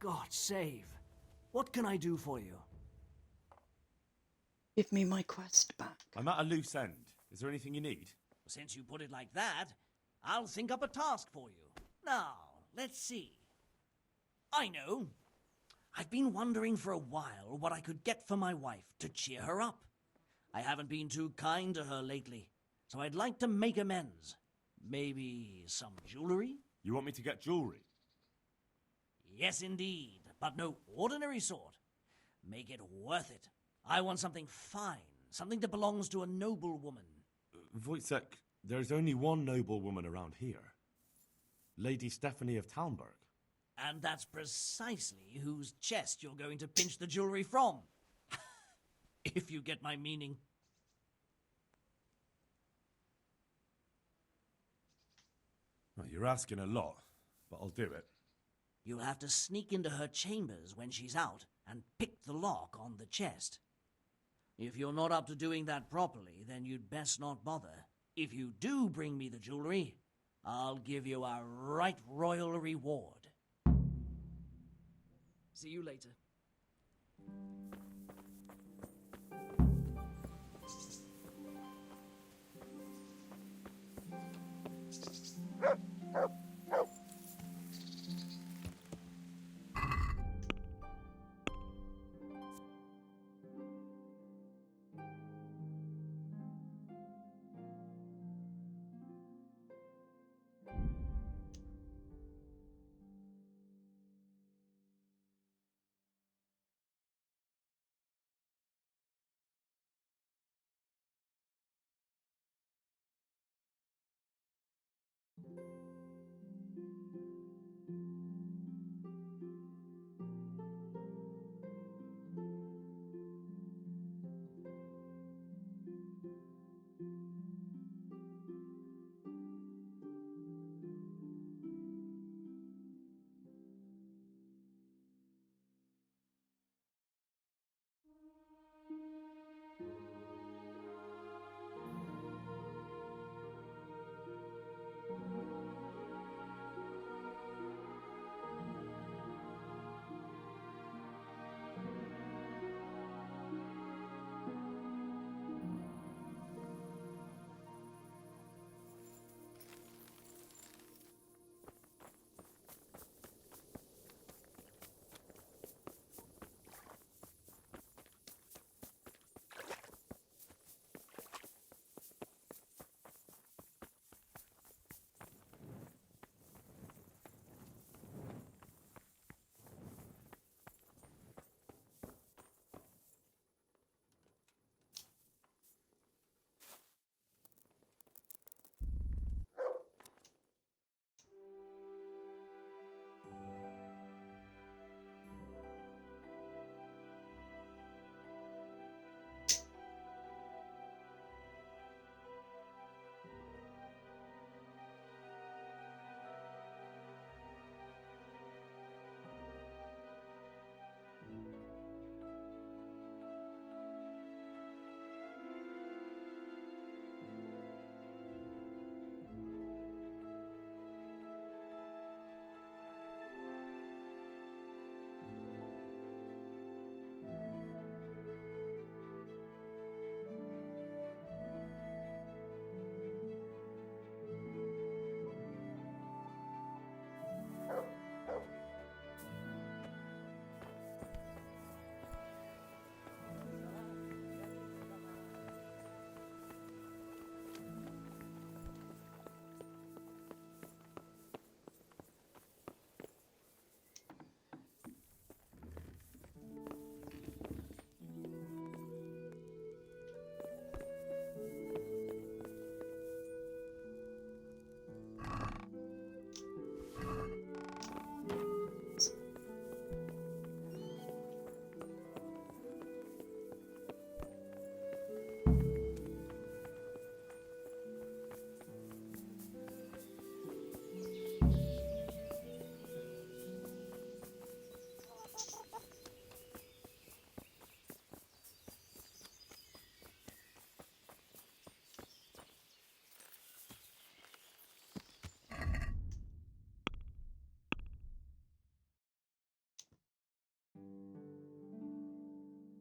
God save. What can I do for you? Give me my quest back. I'm at a loose end. Is there anything you need? since you put it like that, I'll think up a task for you. Now, let's see. I know. I've been wondering for a while what I could get for my wife to cheer her up. I haven't been too kind to her lately, so I'd like to make amends. Maybe some jewelry? You want me to get jewelry? Yes, indeed, but no ordinary sort. Make it worth it. I want something fine, something that belongs to a noble woman. Wojciech, there's only one noble woman around here. Lady Stephanie of Talmberg. And that's precisely whose chest you're going to pinch the jewelry from. If you get my meaning. Well, you're asking a lot, but I'll do it. You'll have to sneak into her chambers when she's out and pick the lock on the chest. If you're not up to doing that properly, then you'd best not bother. If you do bring me the jewelry, I'll give you a right royal reward. See you later.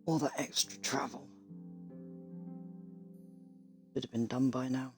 All that extra travel. Should have been done by now.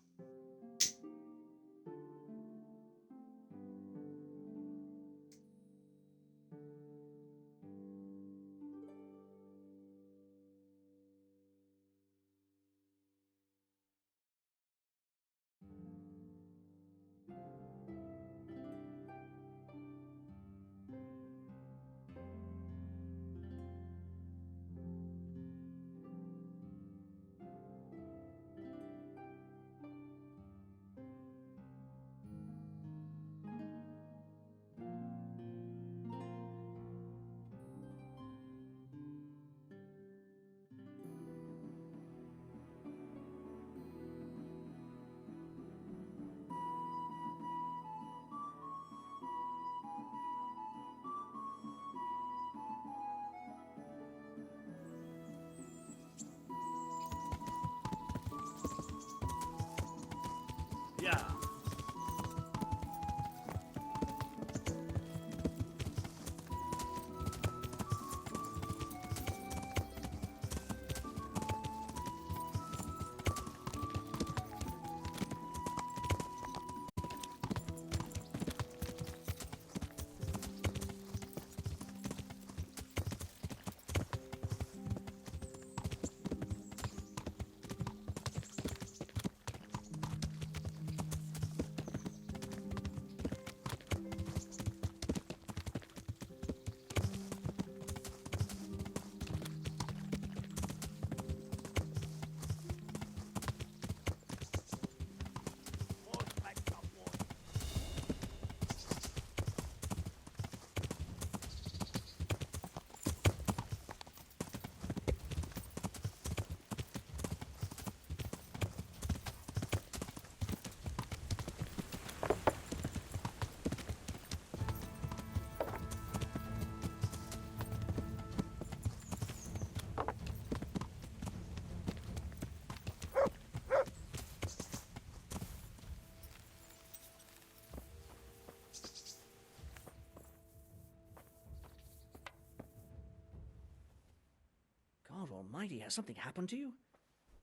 almighty, has something happened to you?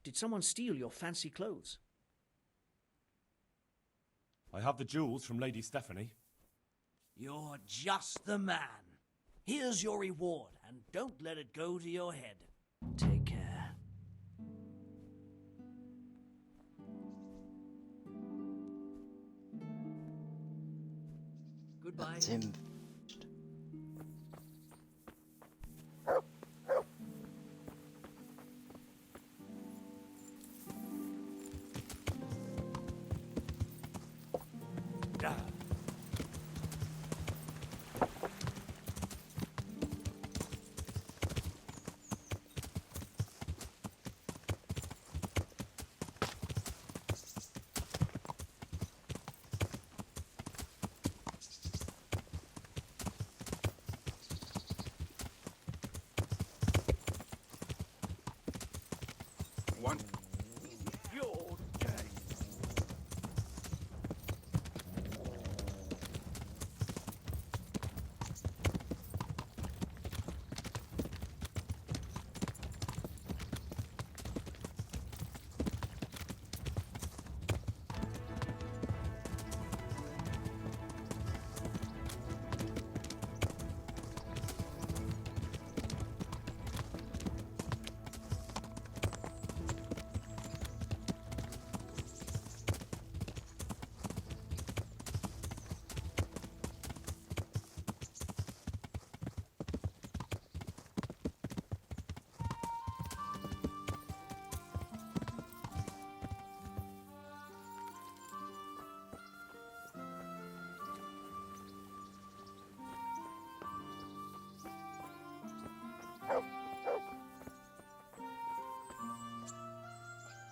Did someone steal your fancy clothes? I have the jewels from Lady Stephanie. You're just the man. Here's your reward, and don't let it go to your head. Take care. Goodbye. That's him. One.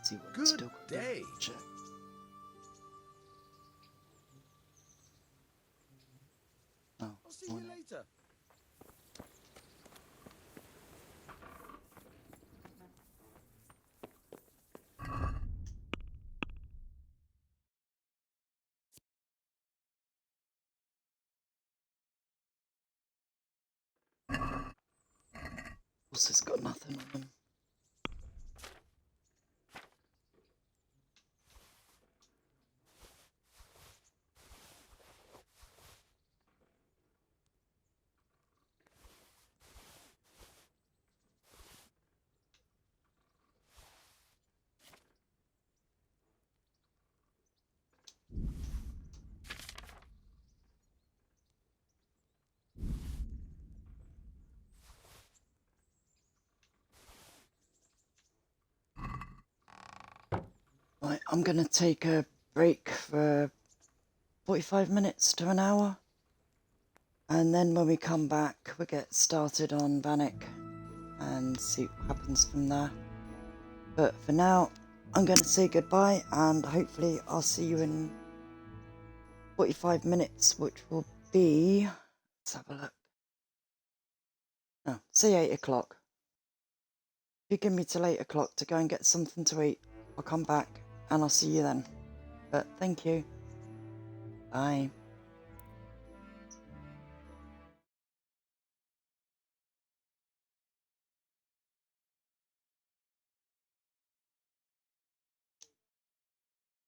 See what Good still day. check. Oh, I'll see you later. Horse has got nothing on him. Right, I'm going to take a break for 45 minutes to an hour. And then when we come back, we'll get started on Vanek and see what happens from there. But for now, I'm going to say goodbye, and hopefully I'll see you in 45 minutes, which will be... Let's have a look. Oh, say 8 o'clock. If you give me till 8 o'clock to go and get something to eat, I'll come back and I'll see you then. But thank you. Bye.